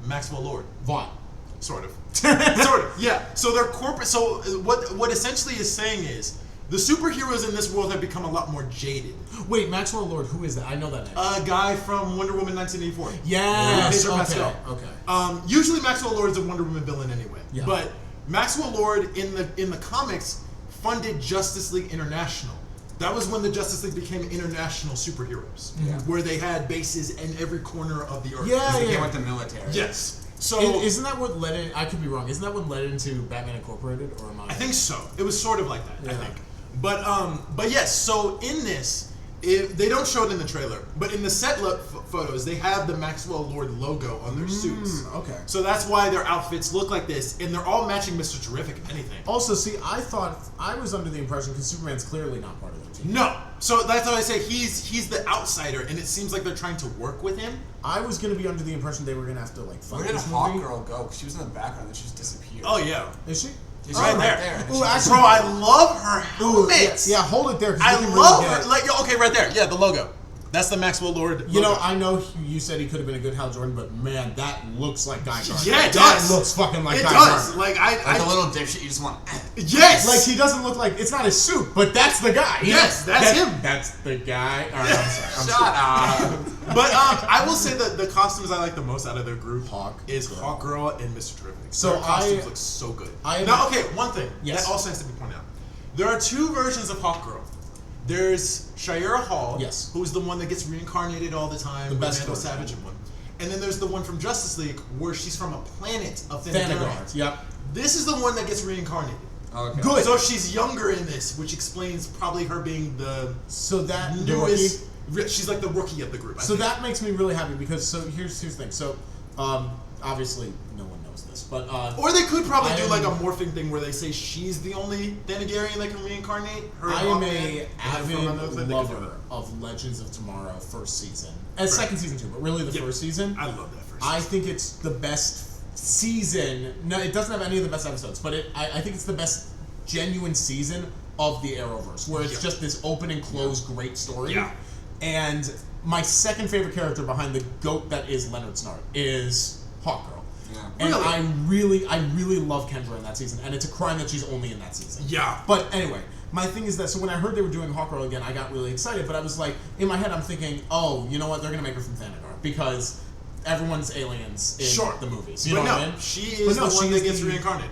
Maxwell Lord. Vaughn. Sort of. Sort of, yeah. So they're corporate. So what essentially is saying is the superheroes in this world have become a lot more jaded. Wait, Maxwell Lord, who is that? I know that name. A guy from Wonder Woman 1984. Yes. Okay. Usually Maxwell Lord is a Wonder Woman villain anyway. Yeah. But Maxwell Lord in the comics funded Justice League International. That was when the Justice League became international superheroes, where they had bases in every corner of the earth. They came with the military. Yes. So isn't that what led in? I could be wrong. Isn't that what led into Batman Incorporated, or am I? I think so. It was sort of like that. I think. But yes. So in this, They don't show it in the trailer, but in the set photos, they have the Maxwell Lord logo on their suits. Okay. So that's why their outfits look like this, and they're all matching Mr. Terrific, if anything. Also, see, I was under the impression because Superman's clearly not part of their team. No. So that's why I say he's the outsider, and it seems like they're trying to work with him. I was going to be under the impression they were going to have to, like, fight Where did this Hawk movie. Girl go? Because she was in the background and she just disappeared. Oh, yeah. Is she? She's right there. Ooh, actually, Bro, I love her helmet. Yeah, hold it there. I love her. Like, okay, right there. Yeah, the logo. That's the Maxwell Lord logo. You know, I know you said he could have been a good Hal Jordan, but man, that looks like Guy Gardner. Yeah, it does. That looks fucking like it Guy does. Gardner. Like a little dipshit, you just want. Yes. Like he doesn't look like it's not his suit, but that's the guy. Yes, that's him. That's the guy. All right, I'm sorry. Shut up. But I will say that the costumes I like the most out of their group Hawk Girl and Mr. Terrific. So their costumes look so good. Now, okay, one thing that also has to be pointed out: there are two versions of Hawk Girl. There's Shira Hall, who's the one that gets reincarnated all the time, the best Vandal Savage and one. And then there's the one from Justice League where she's from a planet of Thanagar. Yep. This is the one that gets reincarnated. Okay. Good. So she's younger in this, which explains probably her being the newest. She's like the rookie of the group. So that makes me really happy because here's the thing. So obviously no one knows this, but or they could probably do like a morphing thing where they say she's the only Thanagarian that can reincarnate. I am a avid lover of Legends of Tomorrow first season, and second season too, but really the first season. I love that first. I think it's the best season. No, it doesn't have any of the best episodes, but I think it's the best genuine season of the Arrowverse, where it's just this open and closed great story. Yeah. And my second favorite character behind the goat that is Leonard Snart is Hawkgirl. Yeah. And I really love Kendra in that season, and it's a crime that she's only in that season. Yeah. But anyway, my thing is that so when I heard they were doing Hawkgirl again, I got really excited. But I was like, in my head, I'm thinking, oh, you know what? They're gonna make her from Thanagar because everyone's aliens in the movies. You know what I mean? She is the one that gets reincarnated.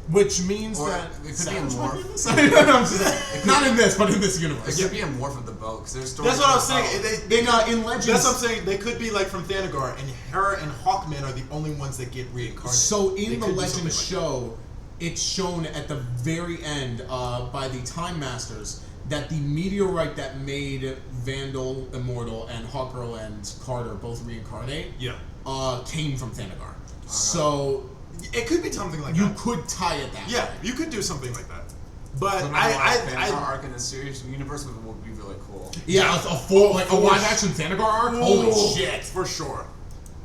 Which means that it could be a morph. Not in this, but in this universe. It could be a morph of the boat because there's stories. That's what I was saying. In Legends, that's what I'm saying. They could be like from Thanagar, and her and Hawkman are the only ones that get reincarnated. So in the Legends show, it's shown at the very end by the Time Masters that the meteorite that made Vandal immortal and Hawkgirl and Carter both reincarnate came from Thanagar. So it could be something like that. You could tie it that way. You could do something like that. But so I arc in the series universe would be really cool. Yeah, a live action Thanagar arc. Holy shit, for sure.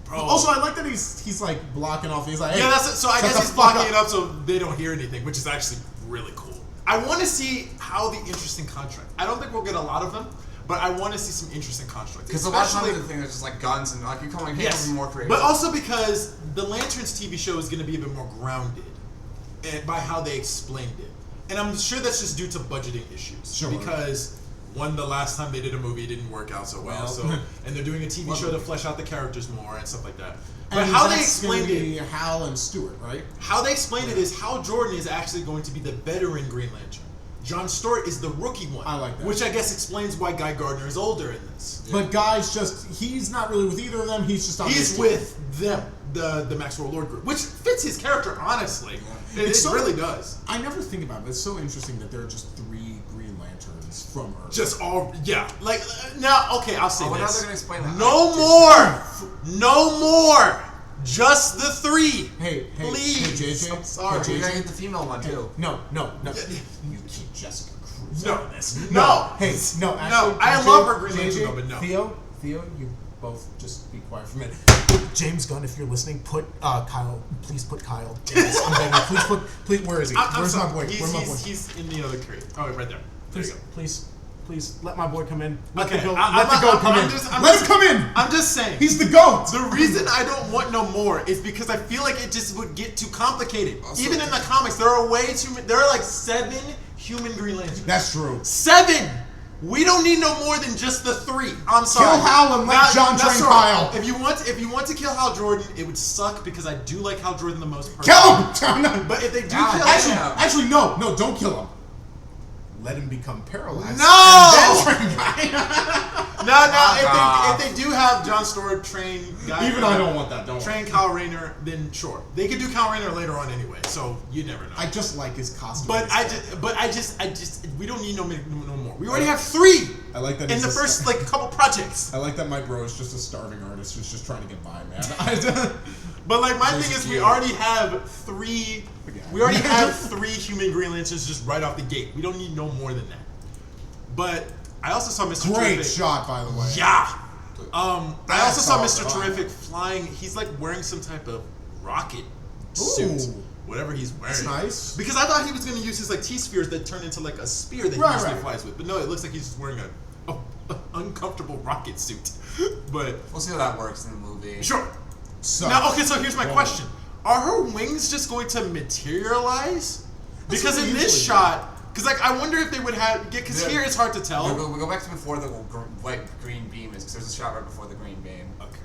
Bro. Also, I like that he's like blocking off. He's like, hey, so I guess he's blocking it up so they don't hear anything, which is actually really cool. I want to see how the interesting contract. I don't think we'll get a lot of them, but I want to see some interesting constructs. Because a lot of times the thing is just like guns and like you can't be more creative. But also because the Lanterns TV show is going to be a bit more grounded by how they explained it. And I'm sure that's just due to budgeting issues. Sure. Because the last time they did a movie didn't work out so well. And they're doing a TV show to flesh out the characters more and stuff like that. But how they explained it, Hal and Stewart, right? How they explained it is Hal Jordan is actually going to be the veteran Green Lantern. John Stewart is the rookie one. I like that. Which I guess explains why Guy Gardner is older in this. Yeah. But Guy's he's not really with either of them. He's just on He's with them, the Maxwell Lord group, which fits his character, honestly. Yeah. It really does. I never think about it, but it's so interesting that there are just 3 Green Lanterns from Earth. Just all, Like, now, okay, I'll say this. When are they going to explain that? No more! Just the 3. Hey, please. Hey, JJ. I'm sorry. We gotta get the female one too. No. You keep Jessica Cruz on this. No. Hey, no. Actually, no. I love her Green Lantern, but no. Theo, you both just be quiet for a minute. James Gunn, if you're listening, put Kyle. Please put Kyle in this. I'm begging. Please. Where is he? Where's my boy? He's in the other crate. Oh, right there. Please let my boy come in. Let the goat come in. Let him come in. I'm just saying. He's the GOAT. The reason I don't want no more is because I feel like it just would get too complicated. Also, even in the comics, there are like 7 human Green Lanterns. That's true. 7. We don't need no more than just the 3. I'm sorry. Kill Hal and let John train Kyle. If you want to kill Hal Jordan, it would suck because I do like Hal Jordan the most. Kill him. But if they do kill him, actually, no, don't kill him. Let him become paralyzed. No! If they do have Jon Stewart train guy, Even I don't want that. Don't train Kyle Rayner, then sure, they could do Kyle Rayner later on anyway. So you never know. I just like his costume. But I just, we don't need no more. We already have 3. I like that in the first couple projects. I like that my bro is just a starving artist who's just trying to get by, man. But my thing is, we already have 3. We already have 3 human Green Lanterns just right off the gate. We don't need no more than that. But I also saw Mr. Great Terrific. shot, by the way. Yeah. I also saw Mr. Terrific flying. He's wearing some type of rocket suit. Whatever he's wearing. That's nice. Because I thought he was going to use his T-spheres that turn into a spear that he usually flies with. But no, it looks like he's just wearing a uncomfortable rocket suit. But we'll see how that works in the movie. Sure. So here's my question. Are her wings just going to materialize? Because in this shot, I wonder if they would have, because here it's hard to tell. We'll go back to before the green beam is, because there's a shot right before the green beam. Okay.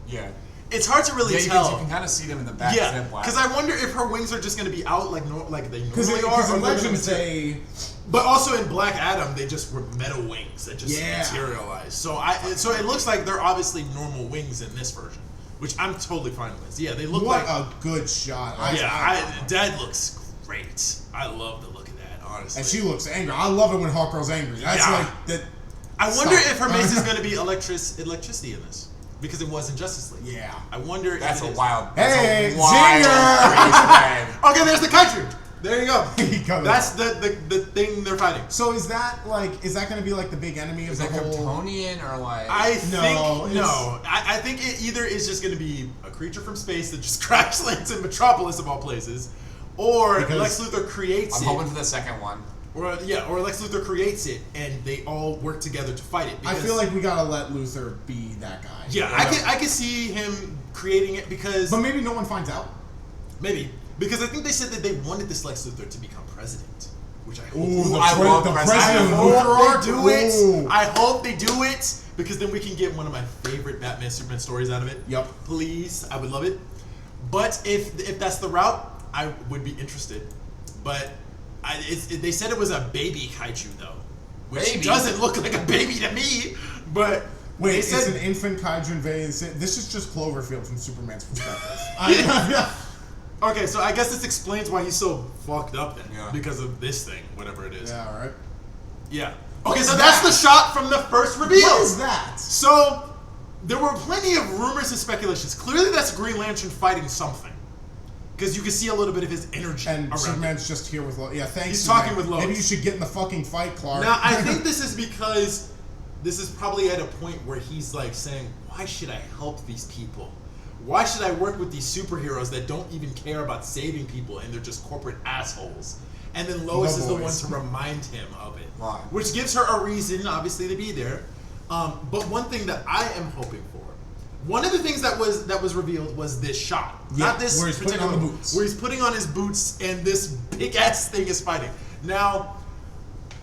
Yeah. It's hard to really tell. You can kind of see them in the back. Yeah, because I wonder if her wings are just going to be out like they normally are. Because in Legends but also in Black Adam, they just were metal wings that just materialized. So it looks like they're obviously normal wings in this version, which I'm totally fine with. Yeah, they look what a good shot. Dad looks great. I love the look of that, honestly. And she looks angry. I love it when Hawkgirl's angry. That's that. I wonder if her mace is going to be electricity in this. Because it was in Justice League. Yeah. I wonder that's if wild. Hey, zinger! Okay, there's the kaiju. There you go. That's the thing they're fighting. So is that going to be the big enemy of the whole? Kryptonian or I think it either is just going to be a creature from space that just crash lands in Metropolis of all places, or Lex Luthor creates it. I'm hoping for the second one. Or Lex Luthor creates it, and they all work together to fight it. I feel like we gotta let Luthor be that guy. Yeah, I can see him creating it because. But maybe no one finds out. Maybe because I think they said that they wanted this Lex Luthor to become president, which I hope. The president. I hope they do it because then we can get one of my favorite Batman Superman stories out of it. Yep. Please, I would love it. But if that's the route, I would be interested. But. They said it was a baby kaiju though, which doesn't look like a baby to me. But wait, it's an infant kaiju invading. This is just Cloverfield from Superman's perspective. Okay, so I guess this explains why he's so fucked up then, because of this thing, whatever it is. Yeah, all right. Yeah. Okay, so that's the shot from the first reveal. What is that? So there were plenty of rumors and speculations. Clearly, that's Green Lantern fighting something. Because you can see a little bit of his energy and around Superman's just here with Lois. Yeah, thanks. He's talking with Lois. Maybe you should get in the fucking fight, Clark. Now, I think this is because this is probably at a point where he's saying, why should I help these people? Why should I work with these superheroes that don't even care about saving people and they're just corporate assholes? And then Lois is the one to remind him of it. Why? Which gives her a reason, obviously, to be there. But one thing that I am hoping for, one of the things that was revealed was this shot. Not this where he's putting on the boots. Where he's putting on his boots and this big ass thing is fighting. Now,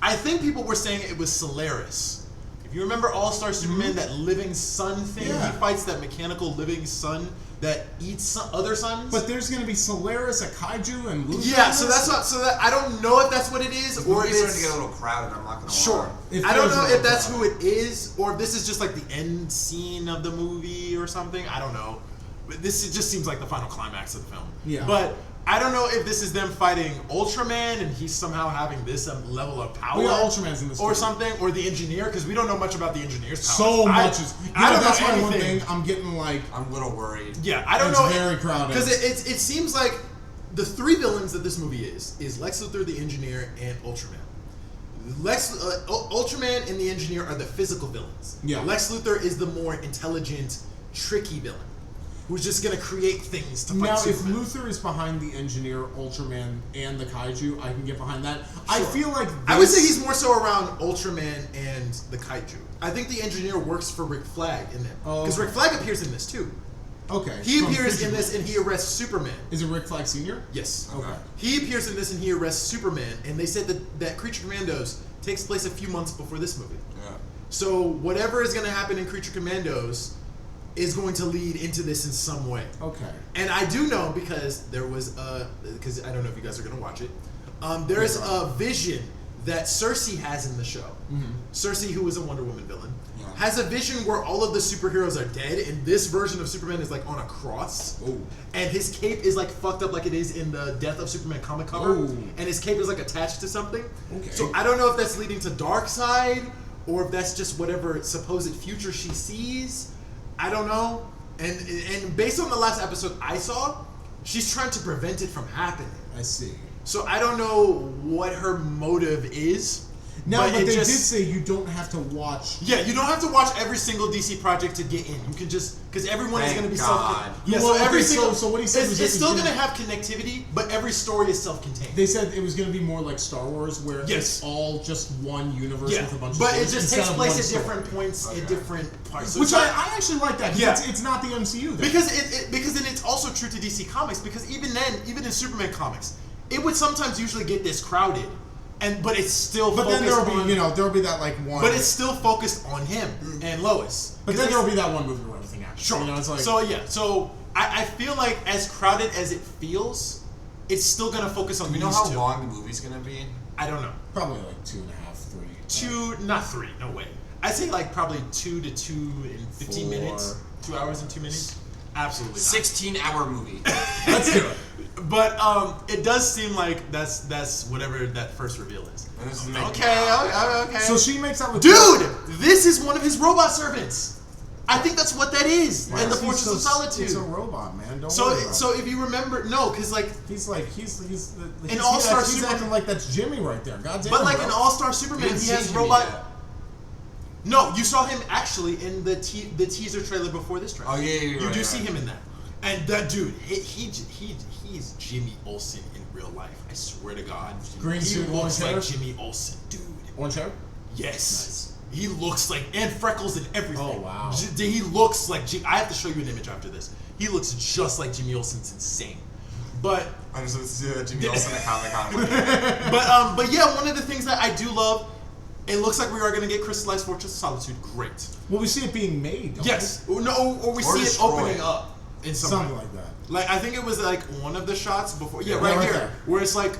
I think people were saying it was Solaris. If you remember All-Star Superman, that living sun thing, he fights that mechanical living sun that eats other suns. But there's going to be Solaris, a kaiju, and Luthor. Yeah, so that's what. So that I don't know if that's what it is, or if it's starting to get a little crowded. I'm not going to sure. I don't know if that's who it is, or if this is just the end scene of the movie or something. I don't know. But this just seems like the final climax of the film. Yeah. But I don't know if this is them fighting Ultraman and he's somehow having this level of power. Well, Ultraman's in this or something, or the Engineer, because we don't know much about the Engineer's powers. So much is. I don't that's know why anything. one thing I'm getting I'm a little worried. Yeah, I don't know. It's very crowded. Because it seems like the 3 villains that this movie is Lex Luthor, the Engineer, and Ultraman. Ultraman and the Engineer are the physical villains. Yeah. Lex Luthor is the more intelligent, tricky villain, who's just going to create things to fight Superman. If Luthor is behind the Engineer, Ultraman, and the kaiju, I can get behind that. Sure. I feel like I would say he's more so around Ultraman and the kaiju. I think the Engineer works for Rick Flag in there. Because Rick Flag appears in this too. Okay. He appears in this and he arrests Superman. Is it Rick Flag Sr.? Yes. Okay. He appears in this and he arrests Superman, and they said that Creature Commandos takes place a few months before this movie. Yeah. So whatever is going to happen in Creature Commandos is going to lead into this in some way. Okay. And I do know because there was because I don't know if you guys are going to watch it. There is a vision that Cersei has in the show. Cersei, who is a Wonder Woman villain, Yeah. has a vision where all of the superheroes are dead, and this version of Superman is like on a cross. Ooh. And his cape is like fucked up like it is in the Death of Superman comic cover. Ooh. And his cape is like attached to something. Okay. So I don't know if that's leading to Darkseid, or if that's just whatever supposed future she sees. I don't know. And based on the last episode I saw, she's trying to prevent it from happening. I see. So I don't know what her motive is. No, but it they just, did say you don't have to watch. Yeah, you don't have to watch every single DC project to get in. You can just because everyone is Thank going to be God. Yeah, Well, so every okay, single. so what he said was it's it still was going to gonna- have connectivity, but every story is self-contained. They said it was going to be more like Star Wars, where Yes. it's all just one universe Yeah, with a bunch of but stories it just instead takes of place one at story. different points in different parts. So Which it's not- I actually like that. Yeah. It's not the MCU. Then. because then it's also true to DC Comics, because even in Superman comics, it would sometimes usually get this crowded, but it's still But then focused there'll be there'll be that like one. but it's still focused on him and Lois. But then there'll be that one movie where everything happens. Sure. It's like, So I feel like as crowded as it feels, it's still gonna focus on Do we know these how two. long the movie's gonna be? I don't know. probably like 2.5, 3. Not 3, no way. I'd say like probably 2 to 2 and 15 4. minutes. 2 hours and 2 minutes. Absolutely not. 16-hour movie. Let's do it. But it does seem like that's whatever that first reveal is. And this is making me Okay. laugh. So she makes out with Dude, this is one of his robot servants. I think that's what that is. Wow. And the He's Fortress so- of Solitude. He's a robot, man. Don't So worry about so it. if you remember, no, because like He's In All-Star he's Superman- acting like that's Jimmy right there. God damn. but like bro. in All-Star Superman, didn't he see has Jimmy robot. yet. No, you saw him actually in the teaser trailer before this trailer. Oh, yeah, You right, do right. see him in that. And that dude, he's Jimmy Olsen in real life. I swear to God. Green he suit, looks orange like hair? Jimmy Olsen, dude. Orange hair? Yes. He looks like, and freckles and everything. Oh, wow. He looks like, I have to show you an image after this. He looks just like Jimmy Olsen. It's insane. But I'm just Jimmy Olsen at Comic-Con. but yeah, one of the things that I do love, it looks like we are going to get crystallized Fortress of Solitude. Great. Well, we see it being made. Don't Yes. Or we see it destroyed. opening up in we? some Something way. like that. Like, I think it was like one of the shots before. Yeah, Yeah, right, right here. there. Where it's like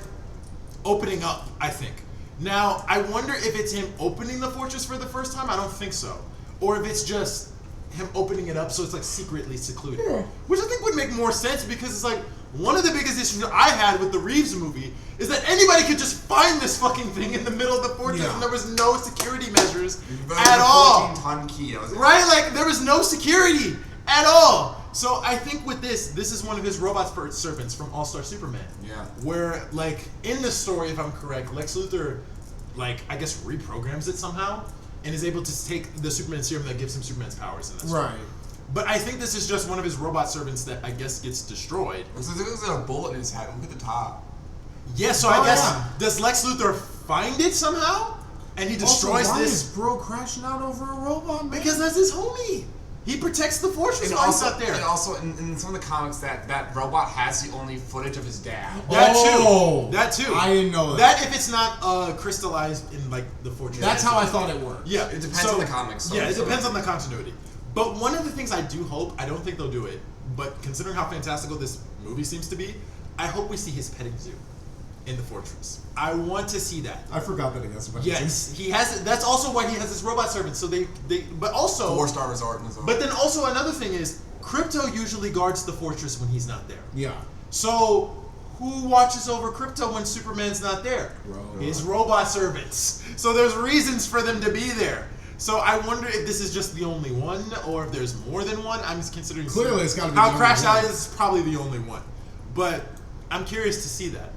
opening up, I think. Now, I wonder if it's him opening the fortress for the first time. I don't think so. Or if it's just him opening it up so it's like secretly secluded. Yeah. Which I think would make more sense, because it's like one of the biggest issues I had with the Reeves movie is that anybody could just find this fucking thing in the middle of the fortress, Yeah. and there was no security measures But at all. 14-ton key. That was it. Right? Like, there was no security at all. So I think with this is one of his robot servants from All-Star Superman. Yeah. Where, like, in the story, if I'm correct, Lex Luthor, like, I guess reprograms it somehow and is able to take the Superman serum that gives him Superman's powers in that story. Right. But I think this is just one of his robot servants that I guess gets destroyed. So there's a bullet in his head. Look at the top. Yeah, so Oh, I guess, yeah. does Lex Luthor find it somehow? And he Also, destroys why this? is bro crashing out over a robot, man? Because that's his homie. He protects the fortress And while he's also, not there. and also in some of the comics, that robot has the only footage of his dad. That Oh, too. That too. I didn't know that. That if it's not crystallized in like the fortress. That's how I thought it worked. Yeah, It depends on the comics, so- Yeah, it so- depends on the continuity. But one of the things I do hope, I don't think they'll do it, but considering how fantastical this movie seems to be, I hope we see his petting zoo in the fortress. I want to see that. I forgot that he has a bunch Yes, he has. That's also why he has his robot servants. So but also 4-star resort in his own. But then also another thing is, Crypto usually guards the fortress when he's not there. Yeah. So, who watches over Crypto when Superman's not there? His robot servants. So there's reasons for them to be there. So I wonder if this is just the only one, or if there's more than one. I'm just considering. Clearly, it's gotta be How the Crash only Out one. is probably the only one. But I'm curious to see that.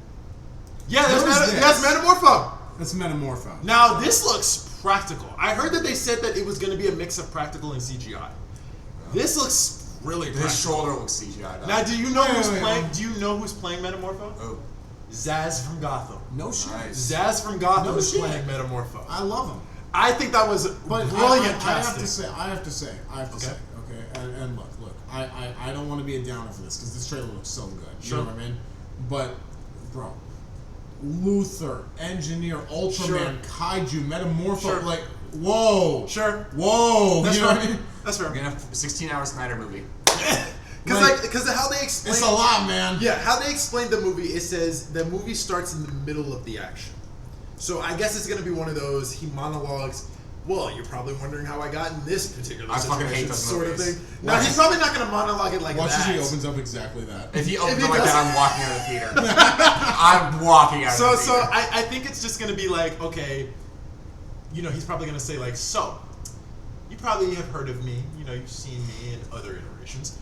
Yeah, What is that's this? Metamorpho. That's Metamorpho. Now this looks practical. I heard that they said that it was going to be a mix of practical and CGI. This looks really practical. his shoulder looks CGI. Now, do you know who's wait, playing? wait. Do you know who's playing Metamorpho? Oh, Zaz from Gotham. No shit. Nice. Zaz from Gotham No is shit. playing Metamorpho. I love him. I think that was But brilliant I casting. have to say, okay, and look, I don't want to be a downer for this because this trailer looks so good. You Sure. know what I mean? But, bro, Luthor, Engineer, Ultraman, Sure. Kaiju, Metamorpho, Sure. like, whoa, Sure. whoa, That's you know what I fair. mean? That's fair. we're gonna have a 16-hour Snyder movie. Because how they explain It's a lot, man. Yeah, how they explain the movie, it says the movie starts in the middle of the action. So I guess it's going to be one of those, he monologues, well, you're probably wondering how I got in this particular situation, fucking hate those sort movies. of thing. Now, he's probably not going to monologue it like Watch that. as he opens up exactly that. If he opens it like that, I'm walking out of the theater. I'm walking out of the theater. So I think it's just going to be like, okay, you know, he's probably going to say like, so, you probably have heard of me, you know, you've seen me in other iterations,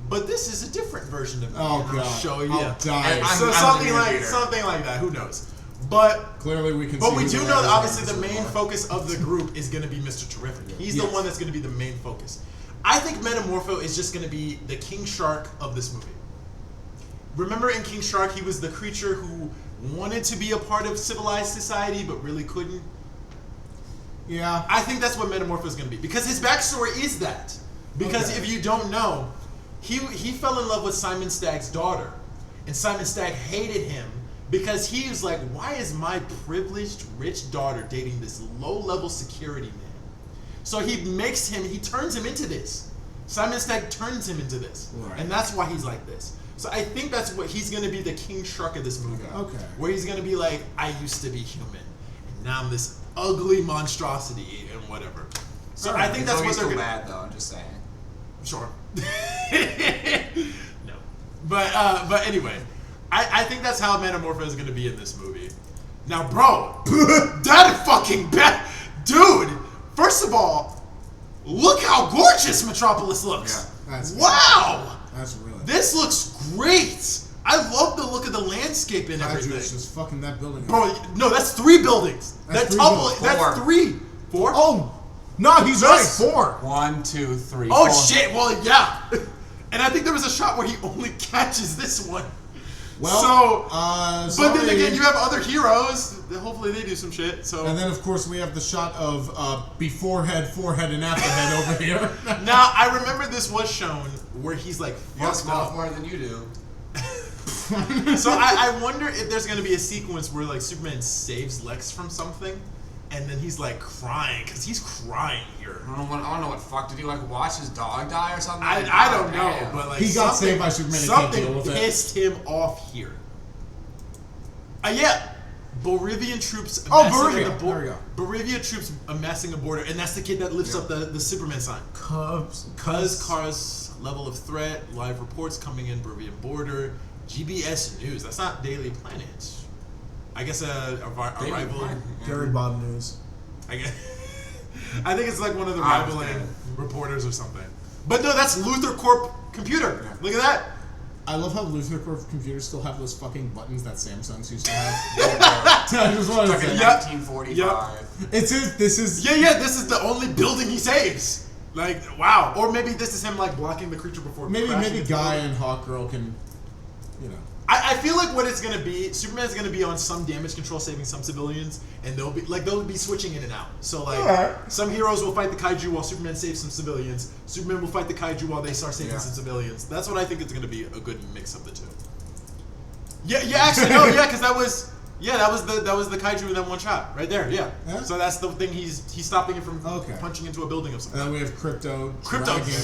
but this is a different version of me. Oh, and I'll God. show you. I'll die. So something like that, who knows. But clearly we can. But see we who do the know that writers obviously the are. main focus of the group is going to be Mr. Terrific. He's the Yes. one that's going to be the main focus. I think Metamorpho is just going to be the King Shark of this movie. Remember in King Shark, he was the creature who wanted to be a part of civilized society but really couldn't? Yeah. I think that's what Metamorpho is going to be. Because his backstory is that. Because if you don't know, he fell in love with Simon Stagg's daughter. And Simon Stagg hated him because he was like, why is my privileged rich daughter dating this low-level security man? So he turns him into this. Simon Stagg turns him into this. Right. And that's why he's like this. So I think that's what he's going to be, the King Shark of this movie. Okay. Where he's going to be like, I used to be human. And now I'm this ugly monstrosity and whatever. So I think that's what they're going to... bad, though, I'm just saying. Sure. No. But anyway, I think that's how Metamorpho is going to be in this movie. Now, bro, that fucking bad. Dude, first of all, look how gorgeous Metropolis looks. Yeah, that's wow. That's really. This looks great. I love the look of the landscape and everything. Just fucking that building. Bro, no, that's 3 buildings. That's That's 3. 4? Oh, no, he's right. 4. 1, 2, 3. Oh 4. shit! Well, yeah. And I think there was a shot where he only catches this one. Well, but then again, you have other heroes. Hopefully, they do some shit. So. And then, of course, we have the shot of before head, forehead, and after head over here. Now, I remember this was shown where he's like You have fucked small up. more than you do. So I wonder if there's gonna be a sequence where like Superman saves Lex from something, and then he's like crying because he's crying here. I don't know what fuck. Did he like watch his dog die or something? I don't know, Damn. but like He got saved by Superman and can't deal something with it. pissed him off here. Yeah, Bolivian troops. Oh, amassing Bolivia. at the There we go. Bolivian troops amassing a border, and that's the kid that lifts up the Superman sign. Cubs. Cars level of threat, live reports coming in Bolivian border, GBS News. That's not Daily Planet. I guess a rival. Gary Bob News. I guess. I think it's like one of the I rivaling understand. reporters or something. But no, that's Luther Corp computer. Yeah. Look at that. I love how Luther Corp computers still have those fucking buttons that Samsungs used to have. I just wanted to Fucking say. Yep. 1945. This is. Yeah. This is the only building he saves. Like, wow. Or maybe this is him like blocking the creature before. Maybe crashing into the Guy building. and Hawkgirl can, you know. I feel like what it's gonna be, Superman's gonna be on some damage control saving some civilians, and they'll be switching in and out. So like Alright. some heroes will fight the kaiju while Superman saves some civilians. Superman will fight the kaiju while they start saving some civilians. That's what I think it's gonna be, a good mix of the two. Yeah, actually no, because that was the kaiju in that one shot right there. Yeah. So that's the thing, he's stopping it from punching into a building of something. And then we have Crypto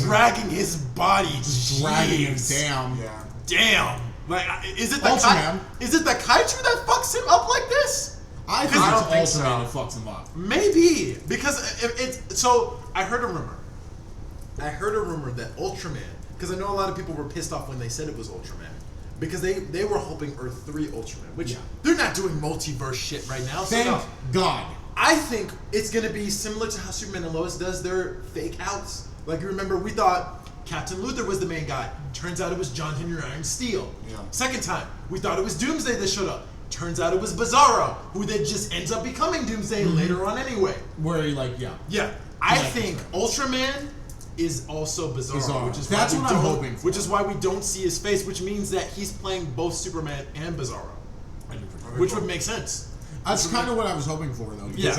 dragging his body, just dragging him Jeez. down. Yeah. Damn. Like, is it the Ultraman. Is it the kaiju that fucks him up like this? I think I don't think it's Ultraman so. that fucks him up. Maybe because it's so. I heard a rumor. That Ultraman, because I know a lot of people were pissed off when they said it was Ultraman, because they were hoping Earth 3 Ultraman, which they're not doing multiverse shit right now. So Thank no. God. I think it's gonna be similar to how Superman and Lois does their fake outs. Like, you remember, we thought Captain Luthor was the main guy. Turns out it was John Henry Iron Steel. Yeah. Second time, we thought it was Doomsday that showed up. Turns out it was Bizarro, who then just ends up becoming Doomsday later on anyway. Where he Yeah. I Like think Ultraman is also Bizarro. Which is That's why we what I'm don't- hoping for. Which is why we don't see his face, which means that he's playing both Superman and Bizarro. Which would make sense. That's kind of what I was hoping for, though. Because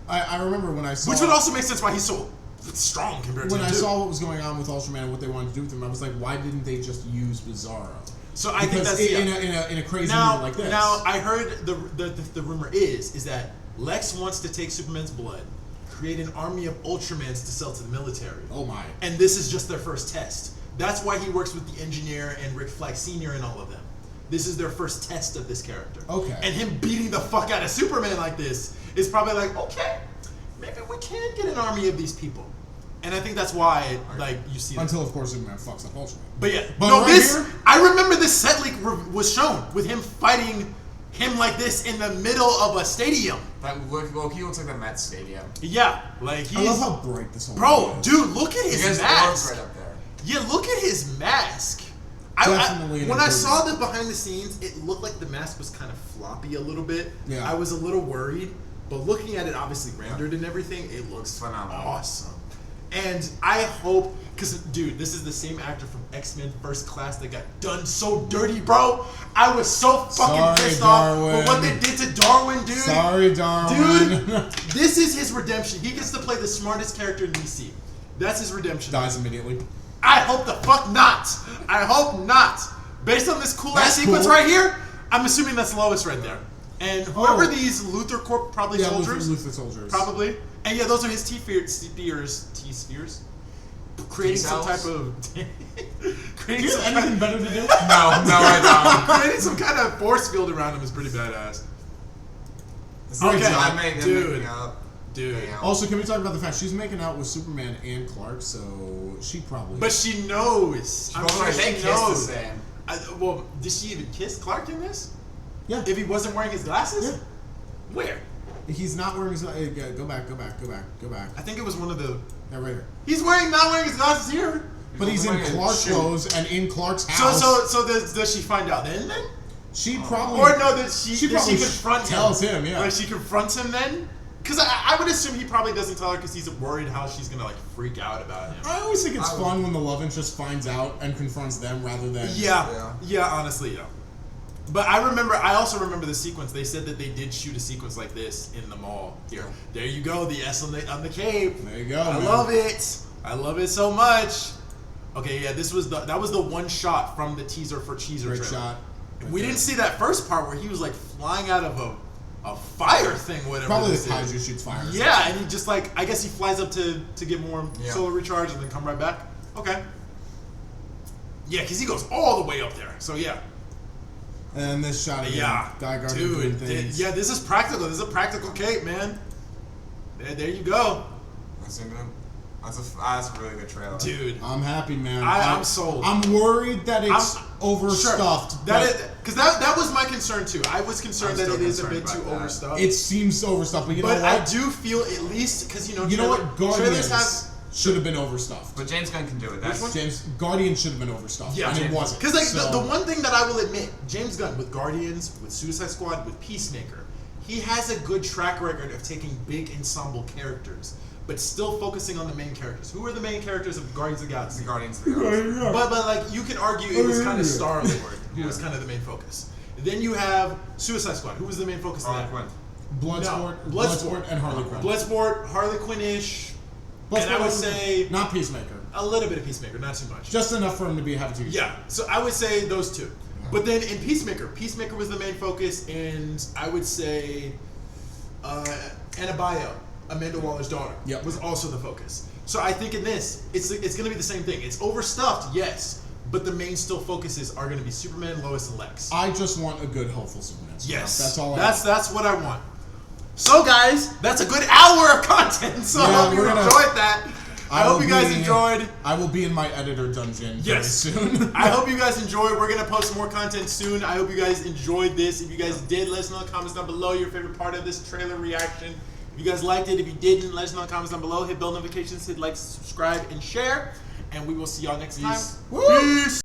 I remember when I saw. Which would also make sense why he's so strong compared to when him, I too. saw what was going on with Ultraman and what they wanted to do with him, I was like, why didn't they just use Bizarro? So I think that's in a crazy movie like this. Now I heard the rumor is that Lex wants to take Superman's blood, create an army of Ultramans to sell to the military. Oh my! And this is just their first test. That's why he works with the engineer and Rick Flag Sr. and all of them. this is their first test of this character. Okay. And him beating the fuck out of Superman like this is probably like, okay, maybe we can get an army of these people. And I think that's why, like, you see Until, of course, Superman fucks up Ultraman. But yeah, But no, right this, here- I remember this set leak was shown with him fighting him like this in the middle of a stadium. That Loki looks like the Mets stadium. Yeah, like he's... I love how bright this whole Bro, thing is. dude, look at He his has the mask. orbs right up there. Yeah, look at his mask. Definitely an when I improvement. saw the behind the scenes, it looked like the mask was kind of floppy a little bit. Yeah. I was a little worried, but looking at it obviously rendered and everything, it looks Phenomenal. awesome. And I hope, because dude, this is the same actor from X-Men First Class that got done so dirty, bro. I was so fucking Sorry, pissed Darwin. off with what they did to Darwin, dude. Sorry, Darwin. Dude, this is his redemption. He gets to play the smartest character in DC. That's his redemption. Dies immediately. I hope the fuck not. I hope not. Based on this cool ass That's sequence cool. right here, I'm assuming that's Lois right there. And whoever Oh. these Luthor Corp probably Yeah, soldiers, Luthor soldiers. Probably. probably. And yeah, those are his T-spheres, creating some type T-cells? of Do creating you some have anything kind better to do? No, I don't. creating some kind of force field around him is pretty badass. This Okay, is I made them dude. making up. Dude. Damn. Also, can we talk about the fact she's making out with Superman and Clark, so she probably... But she knows. I'm Both sure like, they she kissed knows. the same. Well, did she even kiss Clark in this? Yeah. If he wasn't wearing his glasses? Yeah. Where? He's not wearing his... Go back. I think it was one of the... Yeah, right here. He's not wearing his glasses here. But he's in wearing a Clark shoe. clothes and in Clark's house. So does she find out then? She probably... Or no, that she probably confront him? tells him, yeah. Like she confronts him then? Because I would assume he probably doesn't tell her because he's worried how she's gonna like freak out about him. I always think it's I would- fun when the love interest finds out and confronts them rather than... Yeah, honestly, yeah. But I also remember the sequence. They said that they did shoot a sequence like this in the mall. Here, there you go, the S on the cape. There you go, I man. love it. I love it so much. Okay, yeah, that was the one shot from the teaser for Cheezer Great trailer. shot. We didn't see that first part where he was like flying out of a fire thing, whatever. Probably this the is. kaiju shoots fire. Yeah, and he just like I guess he flies up to get more Yeah. solar recharge and then come right back. Okay. Yeah, because he goes all the way up there. So yeah. And this shot again. Yeah, Die Guardian doing dude. things. Yeah, this is practical. This is a practical cape, man. There you go, That's a really good trailer. dude. I'm happy, man. I'm sold. I'm worried that it's overstuffed. Sure. but Because that was my concern too. I was concerned I'm that still it is a concerned bit too about that. overstuffed. It seems overstuffed, but you know but what? I do feel at least because You know what? trailers Guardians have. should have been overstuffed. But James Gunn can do it. That's one? James Guardians should have been overstuffed, Yeah, and it wasn't. Because like So- the one thing that I will admit, James Gunn with Guardians, with Suicide Squad, with Peacemaker, he has a good track record of taking big ensemble characters, but still focusing on the main characters. Who are the main characters of Guardians of the Galaxy? the Guardians of the Galaxy. But like you can argue it was kind of Yeah. Star Lord who Yeah. was kind of the main focus. Then you have Suicide Squad. Who was the main focus of Harley that? Quinn. Bloodsport, and Harley Quinn. Bloodsport, Harley Quinn-ish, and I would say not Peacemaker, a little bit of Peacemaker, not too much. just enough for him to have a TV show. Yeah, so I would say those two. But then in Peacemaker was the main focus, and I would say Anabayo, Amanda Waller's daughter, Yep. was also the focus. So I think in this, it's going to be the same thing. It's overstuffed, yes, but the main still focuses are going to be Superman, Lois, and Lex. I just want a good, hopeful Superman. Yes, that's all. That's what I want. So guys, that's a good hour of content. So I Yeah, hope you we're gonna- enjoyed that. I hope will you guys be- enjoyed. I will be in my editor dungeon very Yes. soon. I hope you guys enjoyed. We're gonna post more content soon. I hope you guys enjoyed this. If you guys did, let us know in the comments down below your favorite part of this trailer reaction. If you guys liked it, if you didn't, let us know in the comments down below. Hit bell notifications, hit like, subscribe, and share. And we will see y'all next time. Woo! Peace.